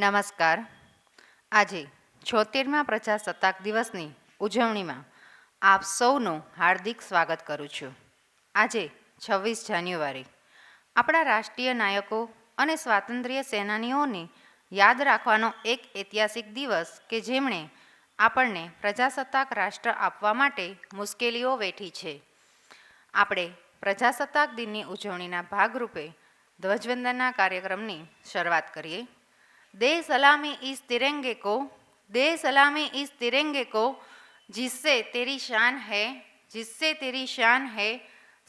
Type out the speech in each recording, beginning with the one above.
નમસ્કાર. આજે 76મા પ્રજાસત્તાક દિવસની ઉજવણીમાં આપ સૌનું હાર્દિક સ્વાગત કરું છું. આજે 26 જાન્યુઆરી આપણા રાષ્ટ્રીય નાયકો અને સ્વાતંત્ર્ય સેનાનીઓને યાદ રાખવાનો એક ઐતિહાસિક દિવસ કે જેમણે આપણને પ્રજાસત્તાક રાષ્ટ્ર આપવા માટે મુશ્કેલીઓ વેઠી છે. આપણે પ્રજાસત્તાક દિનની ઉજવણીના ભાગરૂપે ધ્વજવંદનના કાર્યક્રમની શરૂઆત કરીએ. दे सलामी इस तिरंगे को, दे सलामी इस तिरंगे को, जिससे तेरी शान है, जिससे तेरी शान है,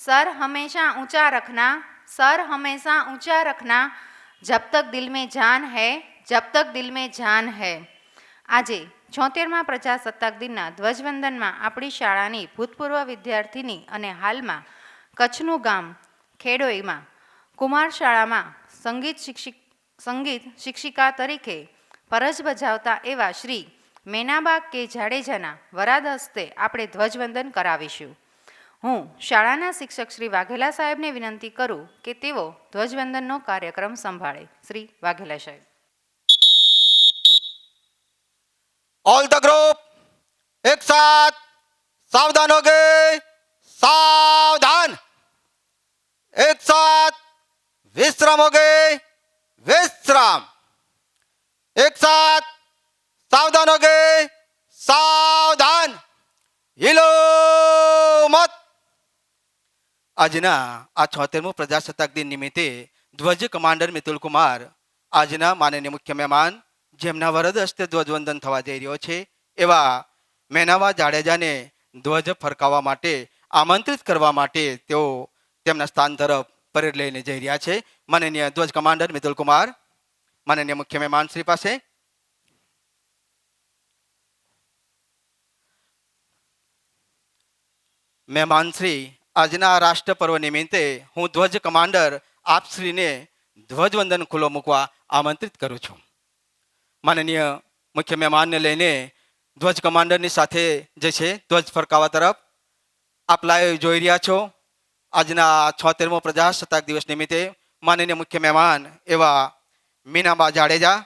सर हमेशा ऊंचा रखना, सर हमेशा ऊंचा रखना, जब तक दिल में जान है, जब तक दिल में जान है. આજે 76મા પ્રજાસત્તાક દિનના ધ્વજવંદનમાં આપણી શાળાની ભૂતપૂર્વ વિદ્યાર્થીની અને હાલમાં કચ્છનું ગામ ખેડોઈમાં કુમાર શાળામાં સંગીત શિક્ષિકા તરીકે ફરજ બજાવતા એવા શ્રી મેનાબા કે જાડેજાના વરાદ હસ્તે આપણે ધ્વજવંદન કરાવીશું. હું શાળાના શિક્ષક શ્રી વાઘેલા સાહેબને વિનંતી કરું કે તેઓ ધ્વજવંદનનો કાર્યક્રમ સંભાળે. શ્રી વાઘેલા સાહેબ. ऑल द ग्रुप एक साथ सावधान हो गए, सावधान. एक साथ विश्राम हो गए, विश्राम. एक साथ सावधान हो गए, सावधान. हिलो मत. આજના આ 76મો પ્રજાસત્તાક દિન નિમિત્તે ધ્વજ કમાન્ડર મિતુલ કુમાર આજના માનનીય મુખ્ય મહેમાન જેમના વરદ હસ્તે ધ્વજવંદન થવા જઈ રહ્યો છે એવા મેનાવા જાડેજાને ધ્વજ ફરકાવવા માટે આમંત્રિત કરવા માટે તેઓ તેમના સ્થાન તરફ પરેડ લઈને જઈ રહ્યા છે. માનનીય ધ્વજ કમાન્ડર મિતુલ કુમાર માનનીય મુખ્ય મહેમાન શ્રી પાસે. મહેમાન શ્રી, આજના રાષ્ટ્ર પર્વ નિમિત્તે હું ધ્વજ કમાન્ડર આપશ્રીને ધ્વજવંદન ખુલ્લો મૂકવા આમંત્રિત કરું છું. માનનીય મુખ્ય મહેમાનને લઈને ધ્વજ કમાન્ડરની સાથે જે છે ધ્વજ ફરકાવા તરફ આપ લાઈવ જોઈ રહ્યા છો. આજના 76મો પ્રજાસત્તાક દિવસ નિમિત્તે માનનીય મુખ્ય મહેમાન એવા મીનાબા જાડેજા,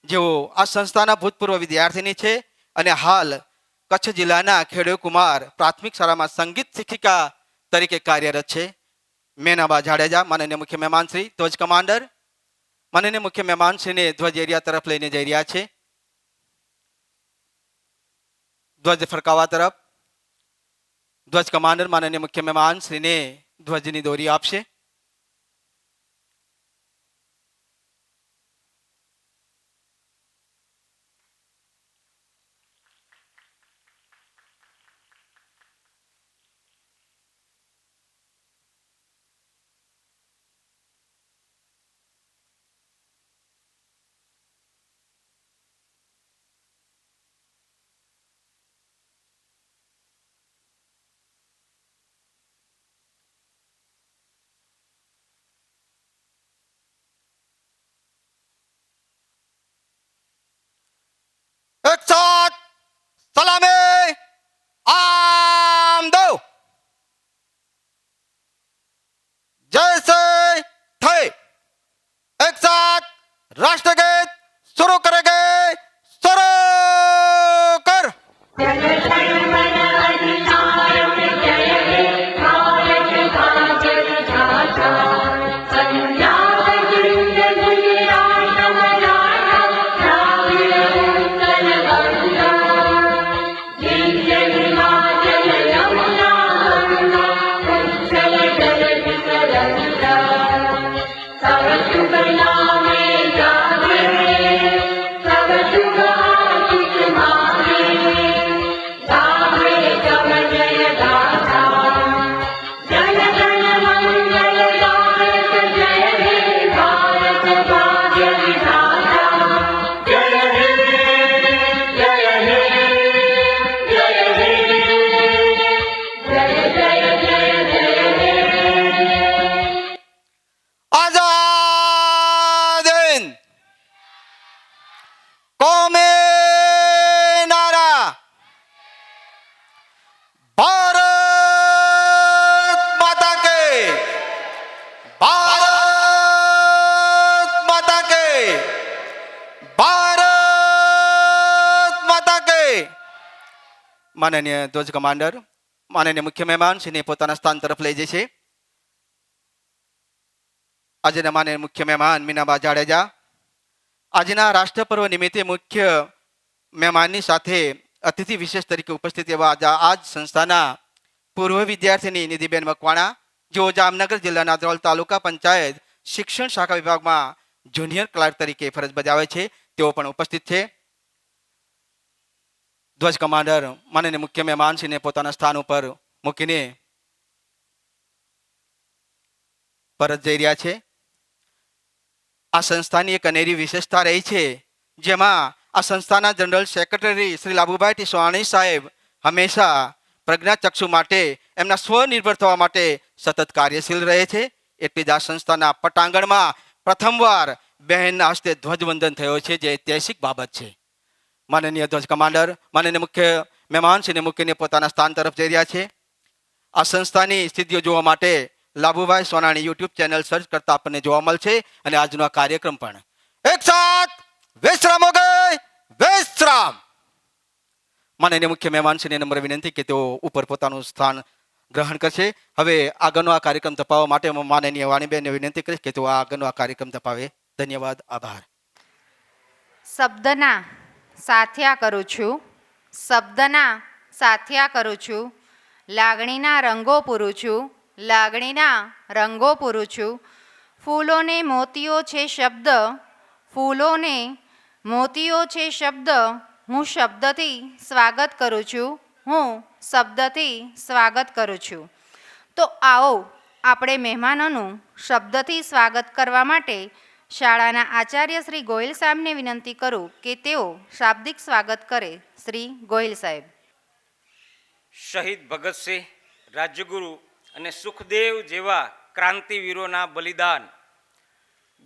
જેઓ આ સંસ્થાના ભૂતપૂર્વ વિદ્યાર્થીની છે અને હાલ કચ્છ જિલ્લાના ખેડો કુમાર પ્રાથમિક શાળામાં સંગીત શિક્ષિકા તરીકે કાર્યરત છે. મીનાબા જાડેજા માનનીય મુખ્ય મહેમાન શ્રી ધ્વજ કમાન્ડર માનનીય મુખ્ય મહેમાન શ્રીને ધ્વજ એરિયા તરફ લઈને જઈ રહ્યા છે. ધ્વજ ફરકાવા તરફ ધ્વજ કમાન્ડર માનનીય મુખ્ય મહેમાન શ્રીને ધ્વજની દોરી આપશે. एक साथ सलामी आम दो. जैसे थे एक साथ राष्ट्रगीत शुरू करेंगे. शुरू कर. ભારત માતા કે માનનીય ધ્વજ કમાન્ડર માનનીય મુખ્ય મહેમાન શ્રીને પોતાના સ્થાન તરફ લઈ જશે. આજના માનનીય મુખ્ય મહેમાન મીનાબા જાડેજા આજના રાષ્ટ્ર પર્વ નિમિત્તે મુખ્ય મહેમાનની સાથે અતિથિ વિશેષ તરીકે ઉપસ્થિત એવા આજ સંસ્થાના પૂર્વ વિદ્યાર્થીની નિધિબેન મકવાણા જેઓ જામનગર જિલ્લાના ધ્રોલ તાલુકા પંચાયત શિક્ષણ શાખા વિભાગમાં જુનિયર ક્લાર્ક તરીકે ફરજ બજાવે છે તેઓ પણ ઉપસ્થિત છે. ધ્વજ કમાન્ડર માનનીય મુખ્ય મહેમાન શ્રીને પોતાના સ્થાન ઉપર મૂકીને પરત જઈ રહ્યા છે. આ સંસ્થાની એક અનેરી વિશેષતા રહી છે જેમાં આ સંસ્થાના general secretary Shri Labhubhai T Sohani સાહેબ હંમેશા પ્રજ્ઞાચક્ષુ માટે એમના સ્વનિર્ભર થવા માટે સતત કાર્યશીલ રહે છે. એટલી જ આ સંસ્થાના પટાંગણમાં પ્રથમવાર બહેનના હસ્તે ધ્વજવંદન થયો છે જે ઐતિહાસિક બાબત છે. માનનીય ધ્વજ કમાન્ડર માનનીય મુખ્ય મહેમાન શ્રીને મૂકીને પોતાના સ્થાન તરફ જઈ રહ્યા છે. આ સંસ્થાની સ્થિતિઓ જોવા માટે Labhubhai Sonani YouTube channel search કરતા આપણને જોવા મળશે અને આજનો આ કાર્યક્રમ પણ એક સાથ વિશ્રામ હો ગઈ વિશ્રામ. માનનીય મુખ્ય મહેમાન શ્રીને નમ્ર વિનંતી કે તેઓ ઉપર પોતાનું સ્થાન ગ્રહણ કરશે. હવે આગળનો આ કાર્યક્રમ તપાવવા માટે હું માનનીય વાણીબેનને વિનંતી કરીશ કે તેઓ આગળનો આ કાર્યક્રમ તપાવે. ધન્યવાદ, આભાર. શબ્દના સાથિયા કરું છું, શબ્દના સાથિયા કરું છું, લાગણીના રંગો પૂરું છું, લાગણીના રંગો પૂરું છું. ફૂલોને મોતીઓ છે શબ્દ, ફૂલોને મોતીઓ છે શબ્દ, હું શબ્દથી સ્વાગત કરું છું, હું શબ્દથી સ્વાગત કરું છું. તો આવો આપણે મહેમાનોનું શબ્દથી સ્વાગત કરવા માટે શાળાના આચાર્ય શ્રી ગોહિલ સાહેબને વિનંતી કરું કે તેઓ શાબ્દિક સ્વાગત કરે. શ્રી ગોહિલ સાહેબ. શહીદ ભગતસિંહ, રાજ્યગુરુ અને સુખદેવ જેવા ક્રાંતિવીરોના બલિદાન,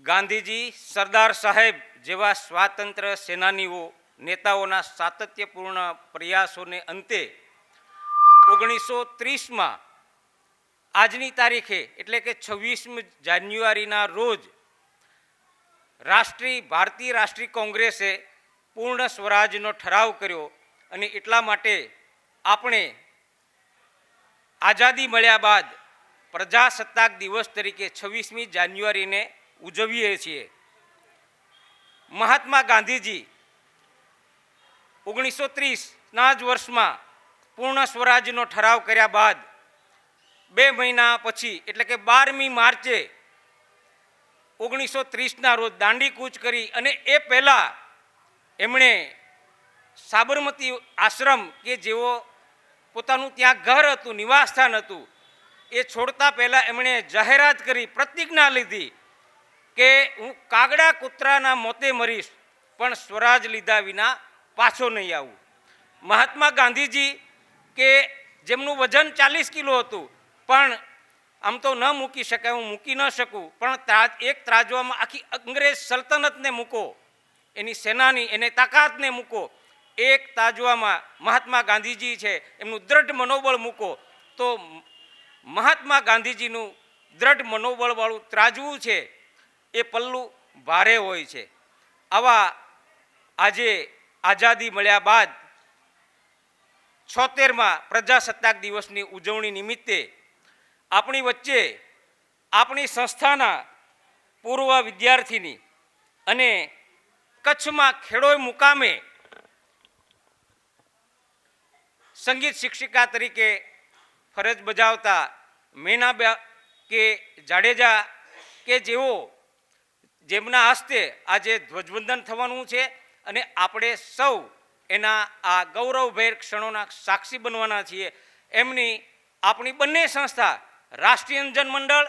ગાંધીજી, સરદાર સાહેબ જેવા સ્વાતંત્ર્ય સેનાનીઓ નેતાઓના સાતત્યપૂર્ણ પ્રયાસોને અંતે 1930માં આજની તારીખે એટલે કે 26મી જાન્યુઆરીના રોજ ભારતીય રાષ્ટ્રીય કોંગ્રેસે પૂર્ણ સ્વરાજનો ઠરાવ કર્યો અને એટલા માટે આપણે આઝાદી મળ્યા બાદ પ્રજાસત્તાક દિવસ તરીકે 26મી જાન્યુઆરીને ઉજવીએ છીએ. મહાત્મા ગાંધીજી 1930ના જ વર્ષમાં પૂર્ણ સ્વરાજનો ઠરાવ કર્યા બાદ 2 મહિના પછી એટલે કે 12મી માર્ચે 1930ના રોજ દાંડી કૂચ કરી અને એ પહેલાં એમણે સાબરમતી આશ્રમ કે જેઓ પોતાનું ત્યાં ઘર હતું, નિવાસસ્થાન હતું, એ છોડતા પહેલાં એમણે જાહેરાત કરી, પ્રતિજ્ઞા લીધી કે હું કાગડા કૂતરાના મોતે મરીશ પણ સ્વરાજ લીધા વિના પાછો નહીં આવું. મહાત્મા ગાંધીજી કે જેમનું વજન 40 કિલો હતું પણ આમ તો ન મૂકી શકાય, હું મૂકી ન શકું, પણ એક ત્રાજવામાં આખી અંગ્રેજ સલ્તનતને મૂકો, એની સેનાની એને તાકાતને મૂકો, એક તાજવામાં મહાત્મા ગાંધીજી છે એમનું દ્રઢ મનોબળ મૂકો, તો મહાત્મા ગાંધીજીનું દ્રઢ મનોબળવાળું ત્રાજવું છે એ પલ્લું ભારે હોય છે. આવા આજે આઝાદી મળ્યા બાદ 76મા પ્રજાસત્તાક દિવસની ઉજવણી નિમિત્તે આપણી વચ્ચે આપણી સંસ્થાના પૂર્વ વિદ્યાર્થીની અને કચ્છમાં ખેડોય મુકામે સંગીત શિક્ષિકા તરીકે ફરજ બજાવતા મીનાબા કે જાડેજા કે જેમના હસ્તે આજે ધ્વજવંદન થવાનું છે અને આપણે સૌ એના આ ગૌરવભેર ક્ષણોના સાક્ષી બનવાના છીએ. એમની આપણી બંને સંસ્થા રાષ્ટ્રીય અંજન મંડળ,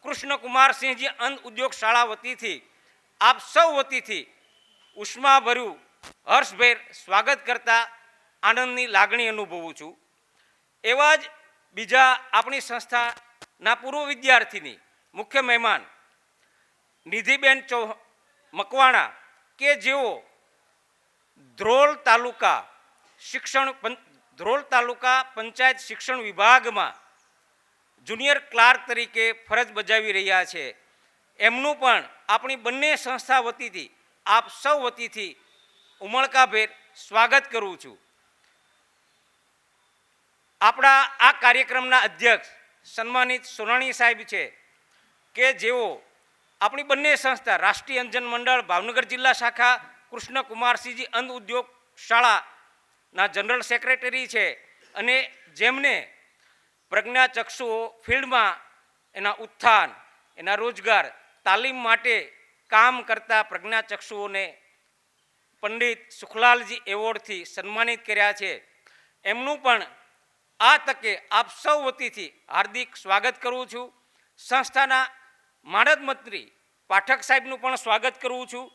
કૃષ્ણકુમારસિંહજી અંધ ઉદ્યોગ શાળા વતીથી આપ સૌ વતીથી ઉષ્માભર્યું હર્ષભેર સ્વાગત કરતા આનંદની લાગણી અનુભવું છું. એવા જ બીજા આપણી સંસ્થાના પૂર્વ વિદ્યાર્થીની મુખ્ય મહેમાન નિધિબેન મકવાણા કે જેઓ ધ્રોલ તાલુકા પંચાયત શિક્ષણ વિભાગમાં જુનિયર ક્લાર્ક તરીકે ફરજ બજાવી રહ્યા છે. એમનું પણ આપણી બંને સંસ્થા વતીથી આપ સૌ વતીથી ઉમળકાભેર સ્વાગત કરું છું. આપણા આ કાર્યક્રમના અધ્યક્ષ સન્માનિત સોનાણી સાહેબ છે કે જેઓ આપણી બંને સંસ્થા રાષ્ટ્રીય અંજન મંડળ ભાવનગર જિલ્લા શાખા કૃષ્ણકુમારસિંહજી અંધ ઉદ્યોગ શાળાના જનરલ સેક્રેટરી છે અને જેમને પ્રજ્ઞાચક્ષુઓ ફિલ્ડમાં એના ઉત્થાન, એના રોજગાર, તાલીમ માટે કામ કરતા પ્રજ્ઞાચક્ષુઓને પંડિત સુખલાલજી એવોર્ડથી સન્માનિત કર્યા છે. એમનું પણ આ તકે આપ સૌ વતીથી હાર્દિક સ્વાગત કરું છું. સંસ્થાના માનદ મંત્રી પાઠક સાહેબનું પણ સ્વાગત કરું છું.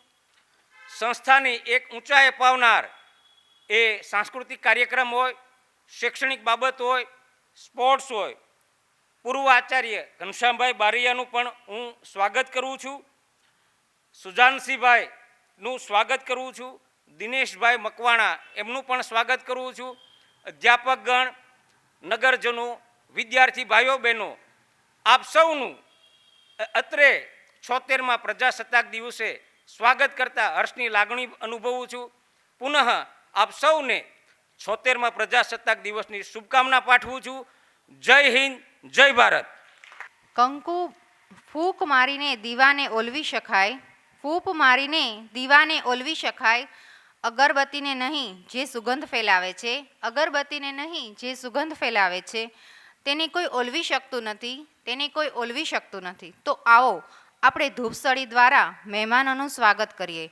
સંસ્થાની એક ઊંચાઈ અપાવનાર એ સાંસ્કૃતિક કાર્યક્રમ હોય, શૈક્ષણિક બાબત હોય, સ્પોર્ટ્સ હોય, પૂર્વ આચાર્ય ઘનશ્યામભાઈ બારૈયાનું પણ હું સ્વાગત કરું છું. સુજાનસિંહભાઈનું સ્વાગત કરું છું. દિનેશભાઈ મકવાણા એમનું પણ સ્વાગત કરું છું. અધ્યાપકગણ, નગરજનો, વિદ્યાર્થી ભાઈઓ બહેનો, આપ સૌનું અત્રે 76મા પ્રજાસત્તાક દિવસે સ્વાગત કરતા હર્ષની લાગણી અનુભવું છું. પુનઃ આપ સૌને 76મા પ્રજાસત્તાક દિવસની શુભકામના પાઠવું છું. જય હિન્દ, જય ભારત. કંકુ ફૂંક મારીને દીવાને ઓલવી શકાય, ફૂંક મારીને દીવાને ઓલવી શકાય, અગરબત્તીને નહીં જે સુગંધ ફેલાવે છે, અગરબત્તીને નહીં જે સુગંધ ફેલાવે છે, તેને કોઈ ઓલવી શકતું નથી, તેને કોઈ ઓલવી શકતું નથી. તો આવો આપણે ધૂપસળી દ્વારા મહેમાનોનું સ્વાગત કરીએ.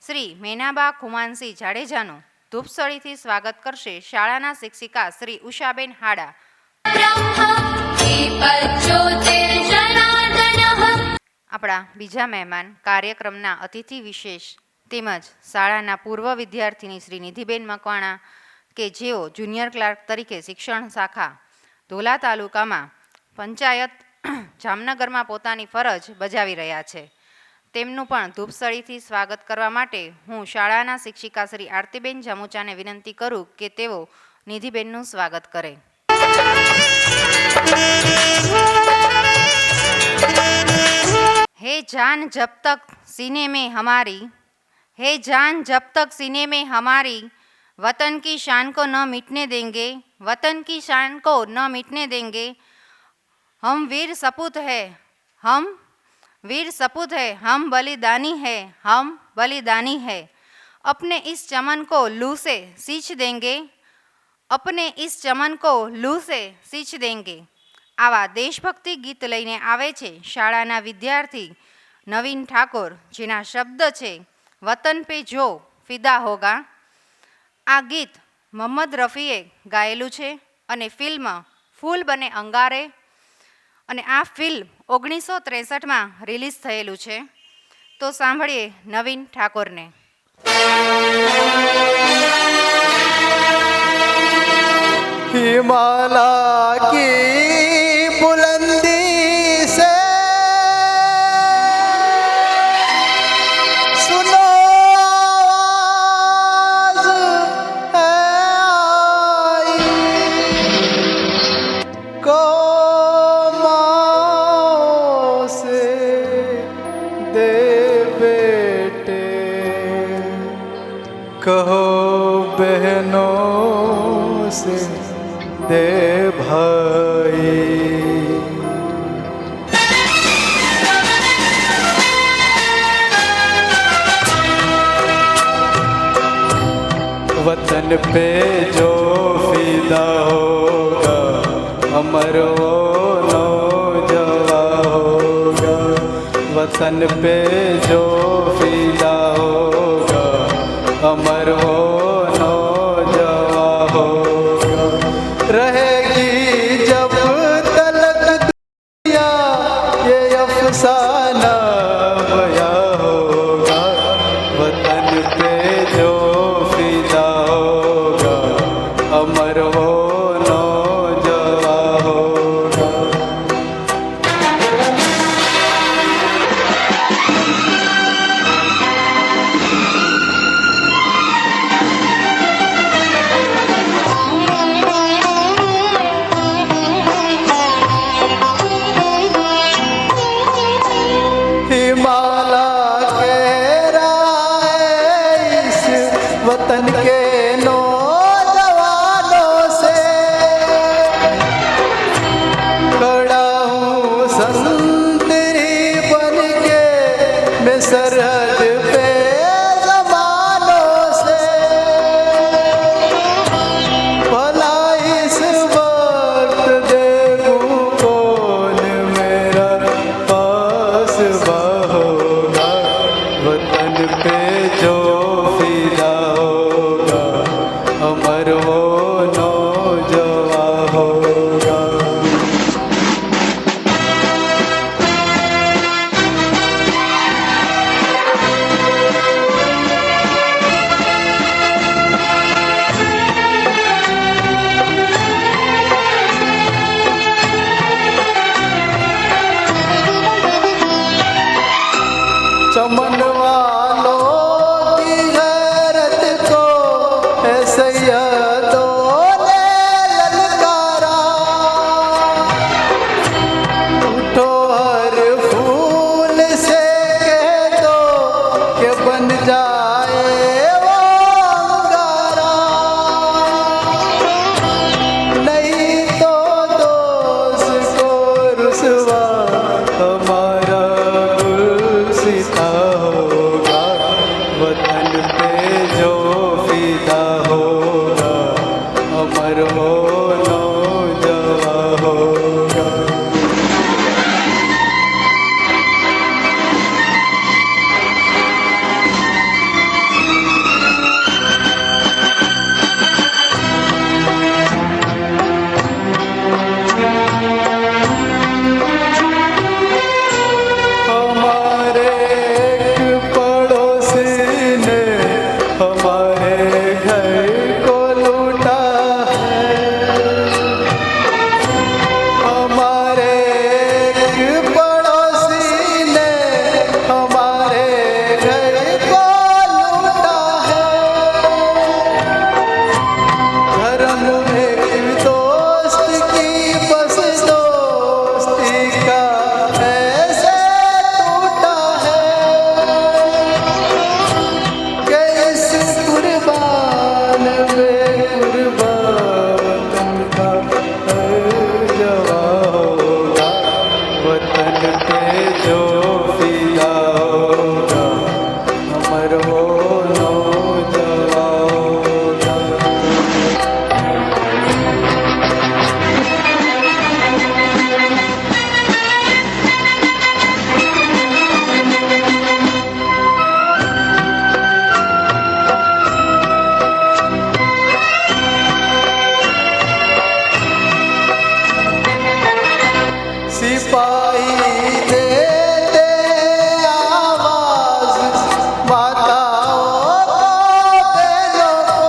શ્રી મેનાબા ખુમાનસિંહ જાડેજાનું ધૂપસળીથી સ્વાગત કરશે શાળાના શિક્ષિકા શ્રી ઉષાબેન હાડા. આપણા બીજા મહેમાન કાર્યક્રમના અતિથિ વિશેષ તેમજ શાળાના પૂર્વ વિદ્યાર્થીની શ્રી નિધિબેન મકવાણા કે જેઓ જુનિયર ક્લાર્ક તરીકે શિક્ષણ શાખા ધોલા તાલુકામાં પંચાયત જામનગરમાં પોતાની ફરજ બજાવી રહ્યા છે. તેમનું પણ ધૂપસળીથી સ્વાગત કરવા માટે હું શાળાના શિક્ષિકા શ્રી આરતીબેન જામુચાને વિનંતી કરું કે તેઓ નિધિબેનનું સ્વાગત કરે. हे जान जब तक सीने में हमारी, हे जान जब तक सीने में हमारी, वतन की शान को न मिटने देंगे, वतन की शान को न मिटने देंगे. हम वीर सपूत है, हम वीर सपूत है, हम बलिदानी है, हम बलिदानी है. अपने इस चमन को लू से सींच देंगे, अपने इस चमन को लू से सींच देंगे. આવા દેશભક્તિ ગીત લઈને આવે છે શાળાના વિદ્યાર્થી નવીન ઠાકોર, જેના શબ્દ છે વતન પે જો ફિદા હોગા. આ ગીત મોહમ્મદ રફીએ ગાયેલું છે અને ફિલ્મ ફૂલ બને અંગારે, અને આ ફિલ્મ 1963માં રિલીઝ થયેલું છે. તો સાંભળીએ નવીન ઠાકોરને. हिमालय की बुलंदी से सुनो आवाज है आई, कौमों से दे बेटे, कहो बहनों से दे भाई. वतन पे जो फिदा होगा अमर वो नौजवान होगा. वतन पे जो फिदा होगा अमर वो नौजवान होगा. रहेगी जब तलक दुनिया ये अफसाना बया होगा. वतन पे जो फिदा होगा अमर वो नौजवान होगा. गरज पे जमानों से भला इस वक्त देखूं कौन मेरा पास होगा, वतन पे जो फिदा होगा अमर वो नौजवां होगा। चमन वालों की गैरत को है सैयदों ने ललकारा, उठो हर फूल से कह दो कि बन जाए वो अंगारा, नहीं तो दोस्त को रुसवा हमारा गुलसिता होगा, वतन पे जो फिदा होगा अमर वो नौजवां होगा। हमारे एक पड़ोसी ने हमारे घर को लूटा है, हमारे एक पड़ोसी ने हमारे घर को लूटा है, धर्म एक दोस्त की बस दोस्ती का ऐसे टूटा है कि इस कुर्बान बेकुर्बान का जवां होगा, वतन पे जो फिदा होगा अमर वो नौजवां होगा। सिपाही देते आवाज माताओं को बहनों को,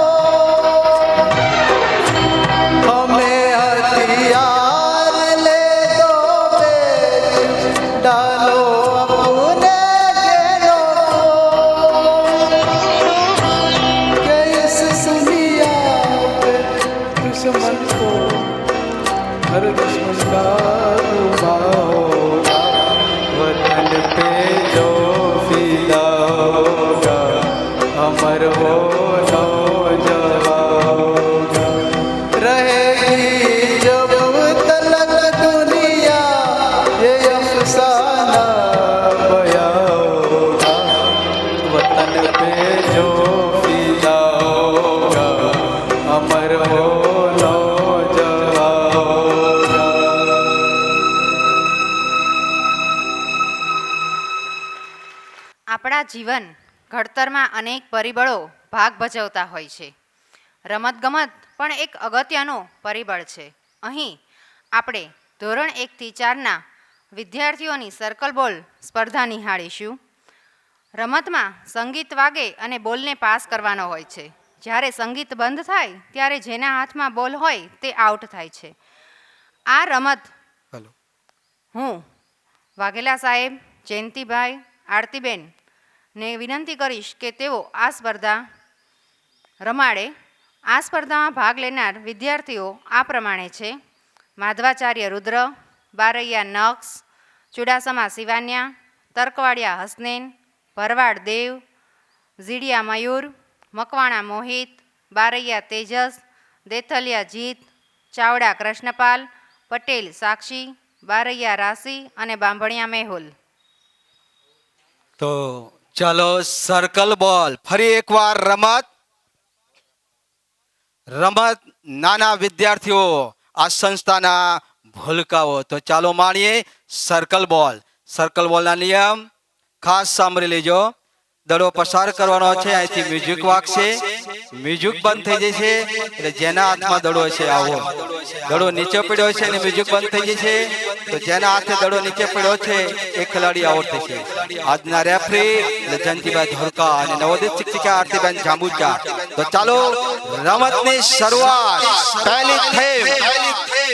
हमें हथियार ले दो बेच डालो अपने गहनों को, कि इस दुनिया पे दुश्मन को हर दुश्मन का रुबा होगा, वतन पे जो फिदा होगा अमर वो नौजवां होगा। रहेगी जब तलक दुनिया ये अफसाना बया होगा, वतन पे जो फिदा होगा अमर वो नौजवां होगा। આપણા જીવન ઘડતરમાં અનેક પરિબળો ભાગ ભજવતા હોય છે. રમતગમત પણ એક અગત્યનું પરિબળ છે. અહીં આપણે ધોરણ 1થી 4ના વિદ્યાર્થીઓની સર્કલ બોલ સ્પર્ધા નિહાળીશું. રમતમાં સંગીત વાગે અને બોલને પાસ કરવાનો હોય છે. જ્યારે સંગીત બંધ થાય ત્યારે જેના હાથમાં બોલ હોય તે આઉટ થાય છે. આ રમત હલો હું વાઘેલા સાહેબ, જયંતિભાઈ, આરતીબેન ને વિનંતી કરીશ કે તેઓ આ સ્પર્ધા રમાડે. આ સ્પર્ધામાં ભાગ લેનાર વિદ્યાર્થીઓ આ પ્રમાણે છે: માધવાચાર્ય રુદ્ર, બારૈયા નક્ષ, ચુડાસમા શિવાન્યા, તર્કવાડિયા હસનેન, ભરવાડ દેવ, ઝીડિયા મયુર, મકવાણા મોહિત, બારૈયા તેજસ, દેથલિયા જીત, ચાવડા કૃષ્ણપાલ, પટેલ સાક્ષી, બારૈયા રાશિ અને બાંભણિયા મેહુલ. તો ચાલો સર્કલ બોલ ફરી એકવાર રમત રમત નાના વિદ્યાર્થીઓ આ સંસ્થાના ભૂલકાઓ તો ચાલો માણીએ સર્કલ બોલના નિયમ ખાસ સાંભળી લેજો દડો પસાર કરવાનો છે અહીંથી મ્યુઝિક વાગશે મ્યુઝિક બંધ થઈ જશે એટલે જેના હાથમાં દડો છે આવો દડો નીચે પડ્યો છે અને મ્યુઝિક બંધ થઈ જશે તો જેના હાથે દડો નીચે પડ્યો છે એ ખેલાડી આઉટ થશે આજના રેફરી એટલે જયંતિભાઈ ધોળકા અને નવોદિત શિક્ષિકા આરતીબેન જાંબુચા તો ચાલો રમતની શરૂઆત પહેલી થેમ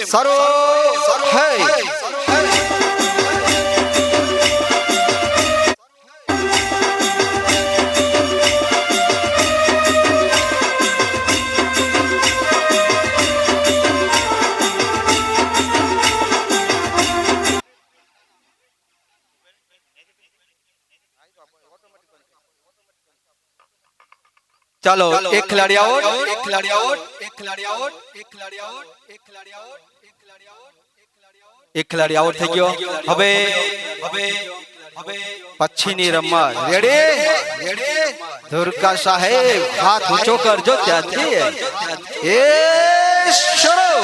શરૂ થઈ ચાલો એક ખિલાડી આઉટ એક ખિલાડી આઉટ એક ખિલાડી આઉટ એક ખિલાડી આઉટ એક ખિલાડી આઉટ એક ખિલાડી આઉટ એક ખિલાડી આઉટ થઈ ગયો હવે હવે હવે પછીની રમત રેડી ધોળકા સાહેબ હાથ ઊંચો કરજો ત્યાંથી એ શરૂ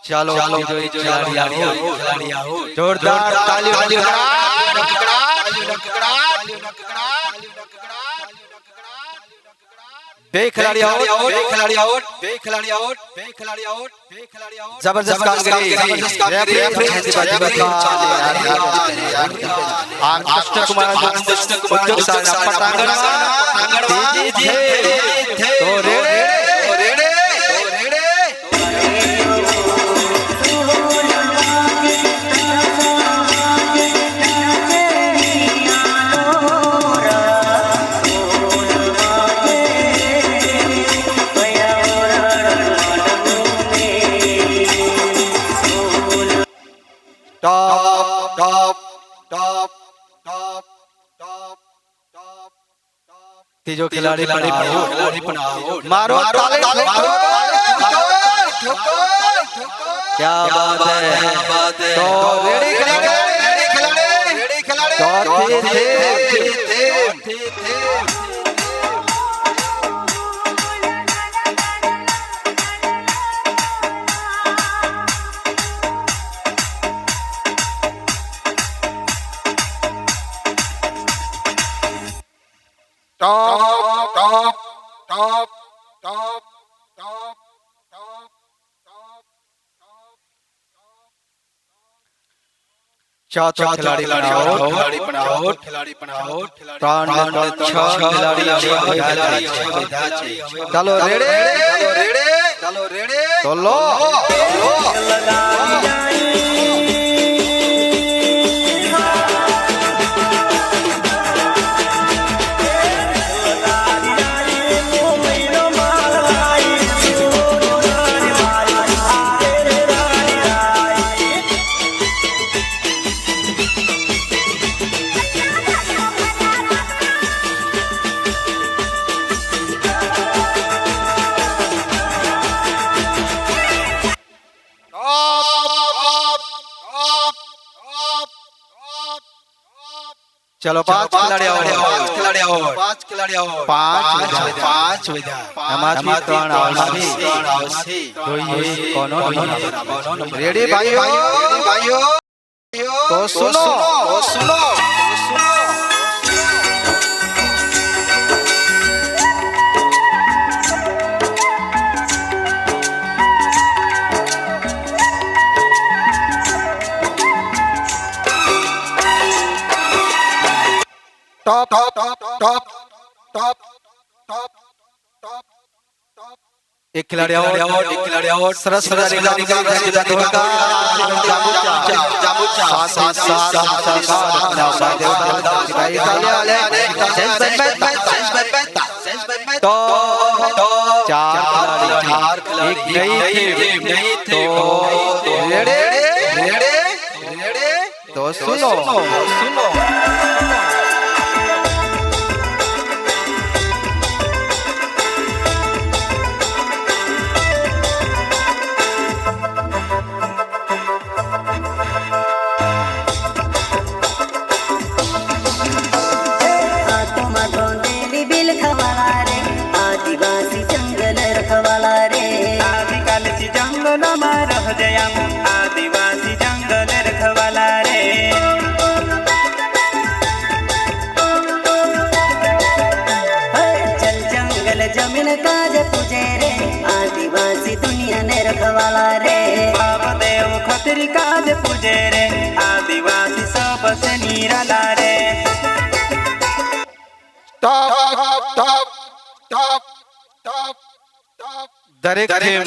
ચાલો જોરદાર તાલીઓ બે ખિલાડી આઉટ જબરદસ્ત કામગીરી રેફરી આ કૃષ્ણકુમાર ઉદ્યોગ શાળાના પટાંગણમાં તો રેડે तीजो खिलाड़ी मारो क्या बात है तो रेडी चौथा खिलाड़ी चलो रेडे तो लो चलो पांच खिलाड़ी पांच रेडी भाइयों तो सुनो ટોપ ટોપ ટોપ ટોપ ટોપ ટોપ ટોપ એક ખિલાડી આઉટ એક ખિલાડી આઉટ સરસ સરસ તો સુનો સુનો आदिवासी जंगल रखवाला रे आदिकालची जंगलाમાં રહજયા आदिवासी जंगल रखवाला रे चल जंगल जमीन काज पूजे रे आदिवासी दुनिया ने रखवाला रे बाप देव खतरी काज पूजे रे आदिवासी सबसे निराला रे ટોપ ટોપ ટોપ ટોપ ટોપ દરેક થીમ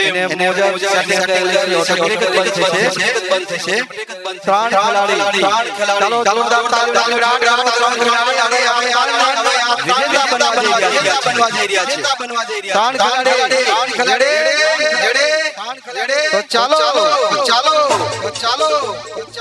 એને મુજબ સેટિંગ કરેલી છે ઓટોમેટિક બંધ થશે ત્રણ ખેલાડી ચાલો જોરદાર તાળી ત્રણ ખેલાડી બનવા જઈ રહ્યા છે ત્રણ ખેલાડી તો ચાલો ચાલો ચાલો ચાલો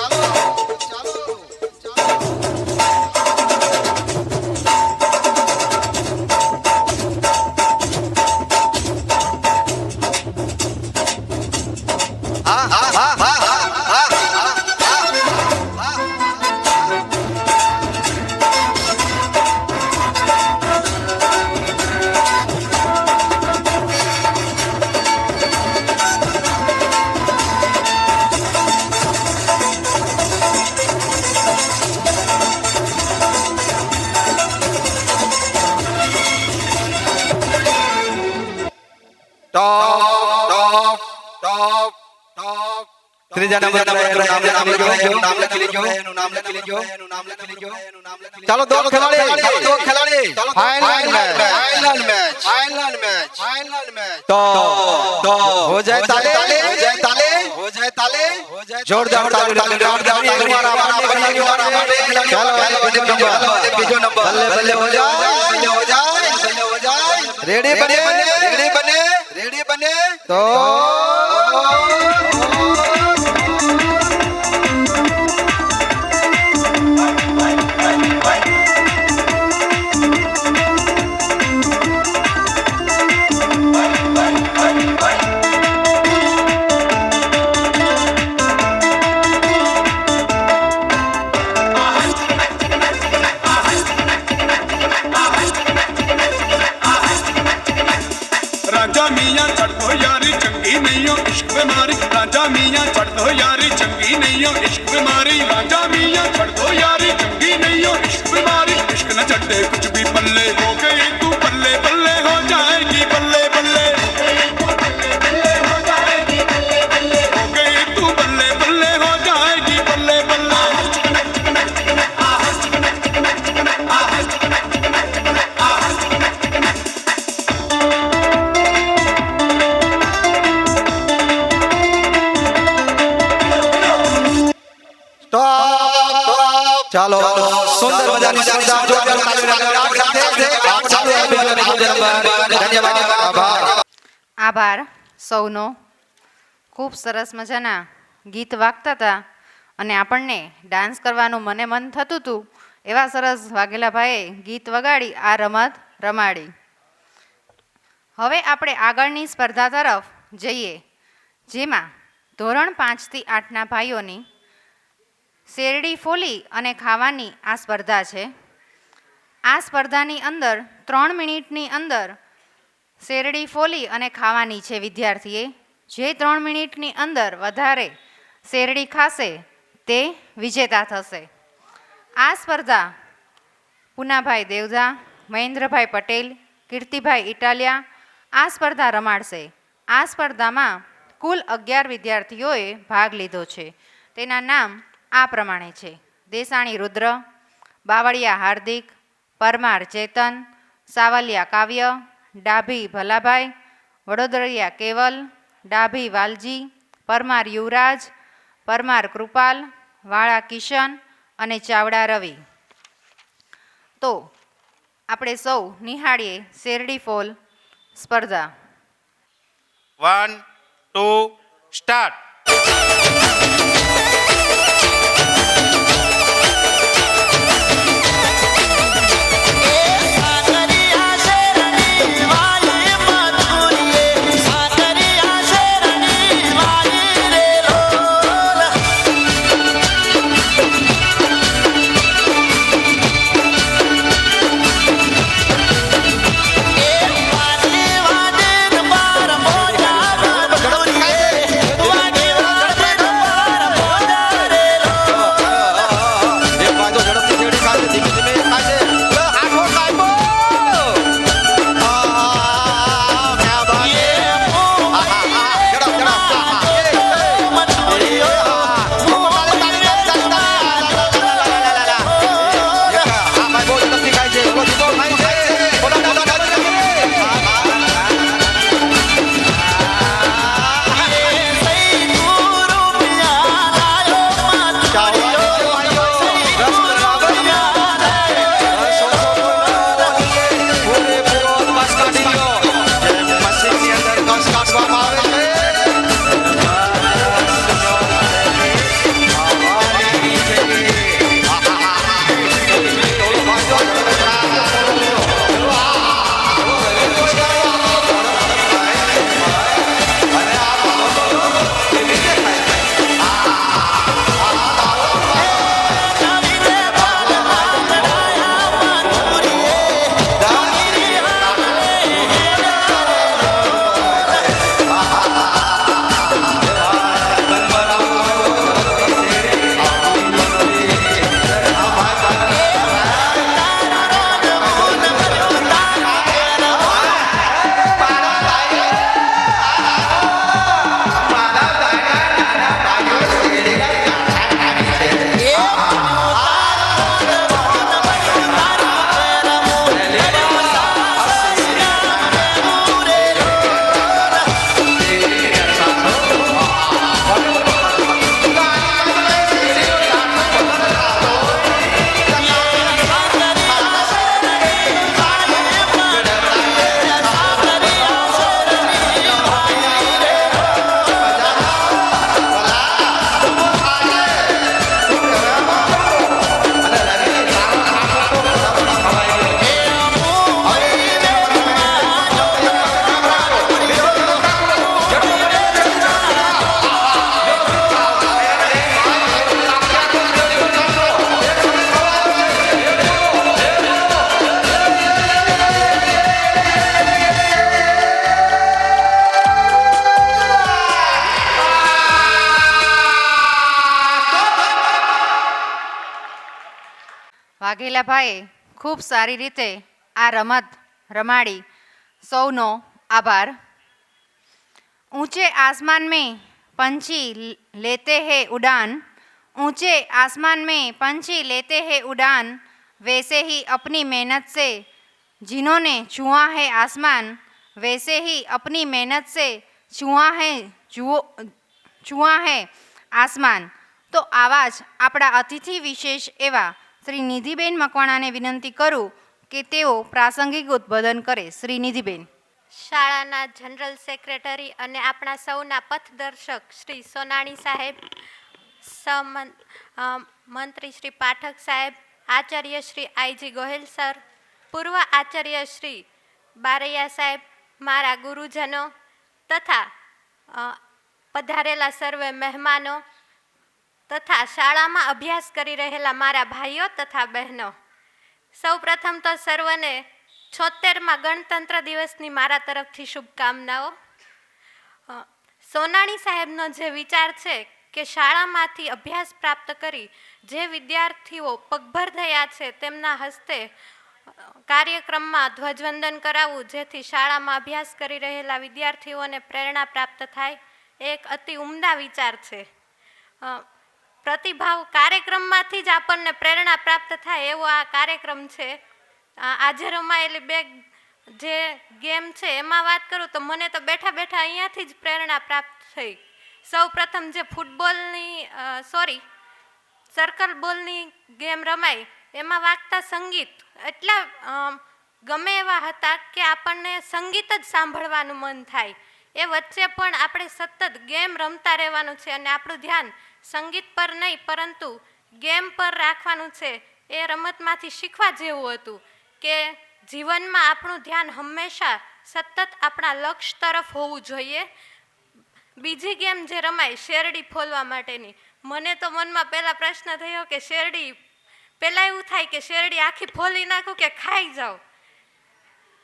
ત્રીજા નંબર ચાલો દો ખેલાડી ફાઇનલ મેચ તો હો જાય તાલે જોરદાર તાળી બીજો નંબર બલ્લે હો જાય રેડી બને તો राजा मियाँ चढ़ दो यारी चंगी नहीं हो इश्क पे मारी राजा मियाँ चढ़ दो यारी चंगी नहीं हो इश्क पे मारी राजा मियाँ चढ़ दो यारी चंगी नहीं हो इश्क पे मारी इश्क न चढ़े कुछ भी पल्ले हो गई तू बल्ले बल्ले हो जाएगी बल्ले बल्ले हो गई तू बल्ले बल्ले हो जाएगी बल्ले बल्ले ચાલો સુંદર મજાની શાનદાર જોરદાર ધન્યવાદ આભાર સૌનો. ખૂબ સરસ મજાના ગીત વાગતા હતા અને આપણને ડાન્સ કરવાનું મન થતું હતું. એવા સરસ વાઘેલા ભાઈએ ગીત વગાડી આ રમત રમાડી. હવે આપણે આગળની સ્પર્ધા તરફ જઈએ, જેમાં ધોરણ 5 થી 8ના ભાઈઓની શેરડી ફોલી અને ખાવાની આ સ્પર્ધા છે. આ સ્પર્ધાની અંદર 3 મિનિટની અંદર શેરડી ફોલી અને ખાવાની છે વિદ્યાર્થીએ. જે 3 મિનિટની અંદર વધારે શેરડી ખાશે તે વિજેતા થશે. આ સ્પર્ધા પૂનાભાઈ દેવધા, મહેન્દ્રભાઈ પટેલ, કીર્તિભાઈ ઇટાલિયા આ સ્પર્ધા રમાડશે. આ સ્પર્ધામાં કુલ 11 વિદ્યાર્થીઓએ ભાગ લીધો છે. તેના નામ આ પ્રમાણે છે: દેસાણી રુદ્ર, બાવળિયા હાર્દિક, પરમાર ચેતન, સાવલિયા કાવ્ય, ડાભી ભલાભાઈ, વડોદરિયા કેવલ, ડાભી વાલજી, પરમાર યુવરાજ, પરમાર કૃપાલ, વાળા કિશન અને ચાવડા રવિ. તો આપણે સૌ નિહાળીએ શેરડી ફોલ સ્પર્ધા. 1 2 સ્ટાર્ટ. વાઘેલાભાઈએ ખૂબ સારી રીતે આ રમત રમાડી. સૌનો આભાર. ઊંચે आसमान में पंछी लेते हैं उड़ान, ऊंचे आसमान में पंछी लेते हैं उड़ान, वैसे ही अपनी मेहनत से जिन्होंने छुआ है आसमान, वैसे ही अपनी मेहनत से छुआ है आसमान. તો આવા જ આપણા અતિથિ વિશેષ એવા શ્રી નિધિબેન મકવાણાને વિનંતી કરું કે તેઓ પ્રાસંગિક ઉદ્બોધન કરે. શ્રી નિધિબેન. શાળાના જનરલ સેક્રેટરી અને આપણા સૌના પથદર્શક શ્રી સોનાણી સાહેબ, મંત્રી શ્રી પાઠક સાહેબ, આચાર્ય શ્રી આઈજી ગોહિલ સર, પૂર્વ આચાર્ય શ્રી બારૈયા સાહેબ, મારા ગુરુજનો તથા પધારેલા સર્વે મહેમાનો તથા શાળામાં અભ્યાસ કરી રહેલા મારા ભાઈઓ તથા બહેનો, સૌ પ્રથમ તો સર્વને 76મા ગણતંત્ર દિવસની મારા તરફથી શુભકામનાઓ. સોનાણી સાહેબનો જે વિચાર છે કે શાળામાંથી અભ્યાસ પ્રાપ્ત કરી જે વિદ્યાર્થીઓ પગભર થયા છે તેમના હસ્તે કાર્યક્રમમાં ધ્વજવંદન કરાવવું, જેથી શાળામાં અભ્યાસ કરી રહેલા વિદ્યાર્થીઓને પ્રેરણા પ્રાપ્ત થાય, એ એક અતિ ઉમદા વિચાર છે. પ્રતિભાવ કાર્યક્રમમાંથી જ આપણને પ્રેરણા પ્રાપ્ત થાય એવો આ કાર્યક્રમ છે. આજે રમાયેલી બે જે ગેમ છે એમાં વાત કરું તો મને તો બેઠા બેઠા અહીંયાથી જ પ્રેરણા પ્રાપ્ત થઈ. સૌ પ્રથમ જે ફૂટબોલની સર્કલ બોલની ગેમ રમાઈ એમાં વાગતા સંગીત એટલા ગમે એવા હતા કે આપણને સંગીત જ સાંભળવાનું મન થાય. એ વચ્ચે પણ આપણે સતત ગેમ રમતા રહેવાનું છે અને આપણું ધ્યાન સંગીત પર નહીં પરંતુ ગેમ પર રાખવાનું છે. એ રમતમાંથી શીખવા જેવું હતું કે જીવનમાં આપણું ધ્યાન હંમેશા સતત આપણા લક્ષ્ય તરફ હોવું જોઈએ. બીજી ગેમ જે રમાય શેરડી ફોલવા માટેની, મને તો મનમાં પહેલા પ્રશ્ન થયો કે શેરડી પહેલાં એવું થાય કે શેરડી આખી ફોલી નાખું કે ખાઈ જાઉં,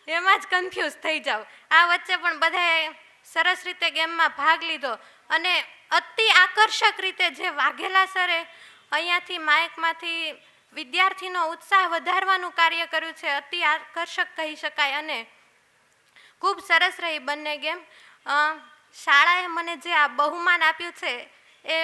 એમાં જ કન્ફ્યુઝ થઈ જાઉં. આ વચ્ચે પણ બધાએ સરસ રીતે ગેમમાં ભાગ લીધો અને અતિ આકર્ષક રીતે જે વાઘેલા સરે અહીંયાથી માઇકમાંથી વિદ્યાર્થીનો ઉત્સાહ વધારવાનું કાર્ય કર્યું છે, અતિ આકર્ષક કહી શકાય અને ખૂબ સરસ રહી બંને ગેમ. શાળાએ મને જે આ બહુમાન આપ્યું છે એ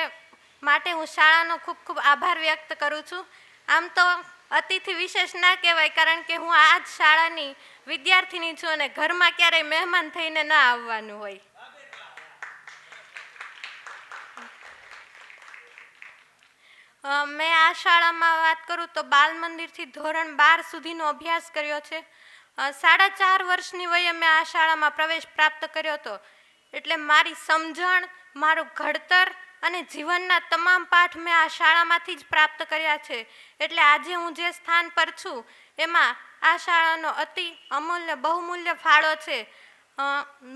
માટે હું શાળાનો ખૂબ ખૂબ આભાર વ્યક્ત કરું છું. આમ તો અતિથિ વિશેષ ના કહેવાય કારણ કે હું આ જ શાળાની વિદ્યાર્થીની છું અને ઘરમાં ક્યારેય મહેમાન થઈને ના આવવાનું હોય. મેં આ શાળામાં વાત કરું તો બાલ મંદિરથી ધોરણ 12 સુધીનો અભ્યાસ કર્યો છે. 4.5 વર્ષની વયે મેં આ શાળામાં પ્રવેશ પ્રાપ્ત કર્યો હતો. એટલે મારી સમજણ, મારું ઘડતર અને જીવનના તમામ પાઠ મેં આ શાળામાંથી જ પ્રાપ્ત કર્યા છે. એટલે આજે હું જે સ્થાન પર છું એમાં આ શાળાનો અતિ અમૂલ્ય બહુમૂલ્ય ફાળો છે.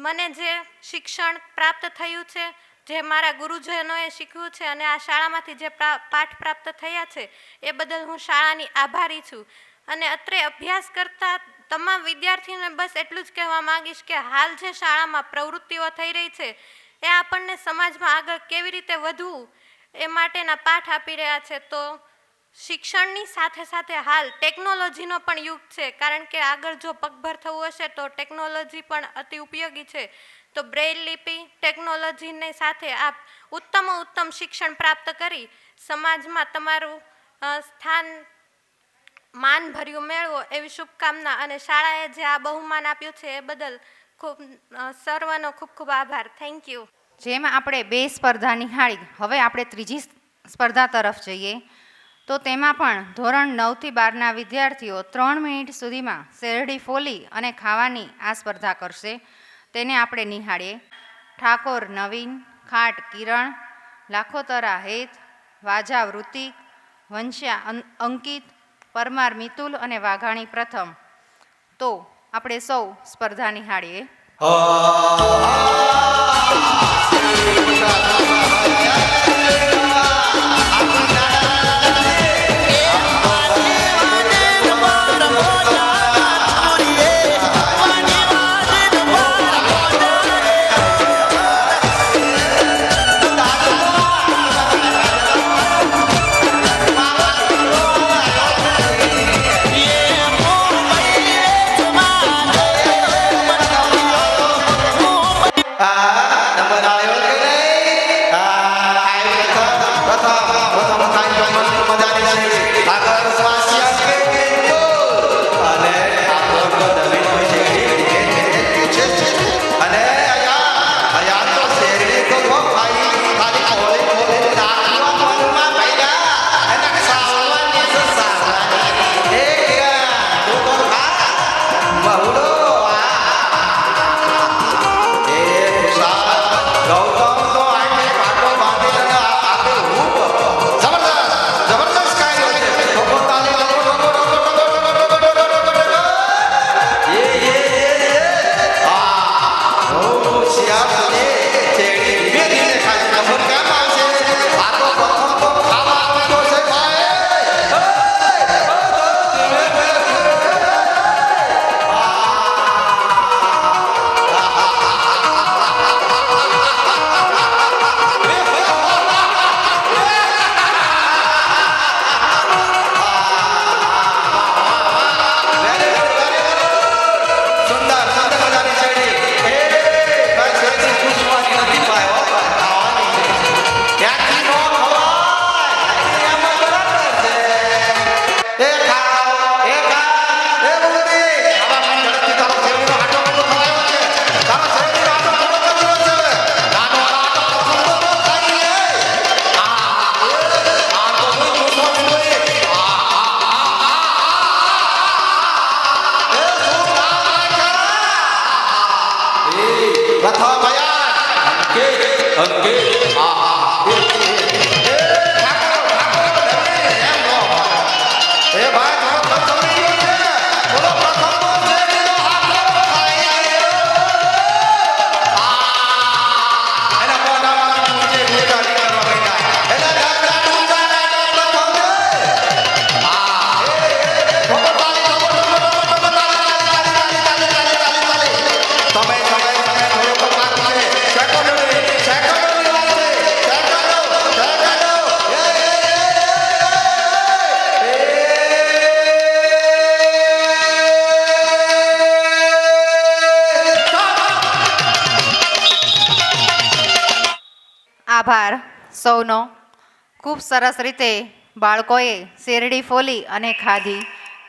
મને જે શિક્ષણ પ્રાપ્ત થયું છે, જે મારા ગુરુજનોએ શીખવ્યું છે અને આ શાળામાંથી જે પાઠ પ્રાપ્ત થયા છે એ બદલ હું શાળાની આભારી છું. અને અત્રે અભ્યાસ કરતા તમામ વિદ્યાર્થીઓને બસ એટલું જ કહેવા માંગીશ કે હાલ જે શાળામાં પ્રવૃત્તિઓ થઈ રહી છે એ આપણને સમાજમાં આગળ કેવી રીતે વધવું એ માટેના પાઠ આપી રહ્યા છે. તો શિક્ષણની સાથે સાથે હાલ ટેકનોલોજીનો પણ યુગ છે કારણ કે આગળ જો પગભર થવું હશે તો ટેકનોલોજી પણ અતિ ઉપયોગી છે. તો બ્રેઇલ લિપિ ટેકનોલોજીની સાથે આપ ઉત્તમ શિક્ષણ પ્રાપ્ત કરી સમાજમાં તમારું સ્થાન માનભર્યું મેળવો એવી શુભકામના અને શાળાએ જે આ બહુમાન આપ્યું છે એ બદલ સર્વનો ખૂબ ખૂબ આભાર. Thank you. જેમ આપણે 2 સ્પર્ધા નિહાળી, હવે આપણે ત્રીજી સ્પર્ધા તરફ જઈએ તો તેમાં પણ ધોરણ 9 થી 12ના વિદ્યાર્થીઓ 3 મિનિટ સુધીમાં શેરડી ફોલી અને ખાવાની આ સ્પર્ધા કરશે. તેને આપણે નિહાળીએ. ઠાકોર નવીન, ખાટ કિરણ, લાખોતરા હેત, વાજા વૃતિક, વંશ્યા અંકિત, પરમાર મિતુલ અને વાઘાણી પ્રથમ. તો આપણે સૌ સ્પર્ધા નિહાળીએ. નંબર આભાર સૌનો. ખૂબ સરસ રીતે બાળકોએ શેરડી ફોલી અને ખાધી.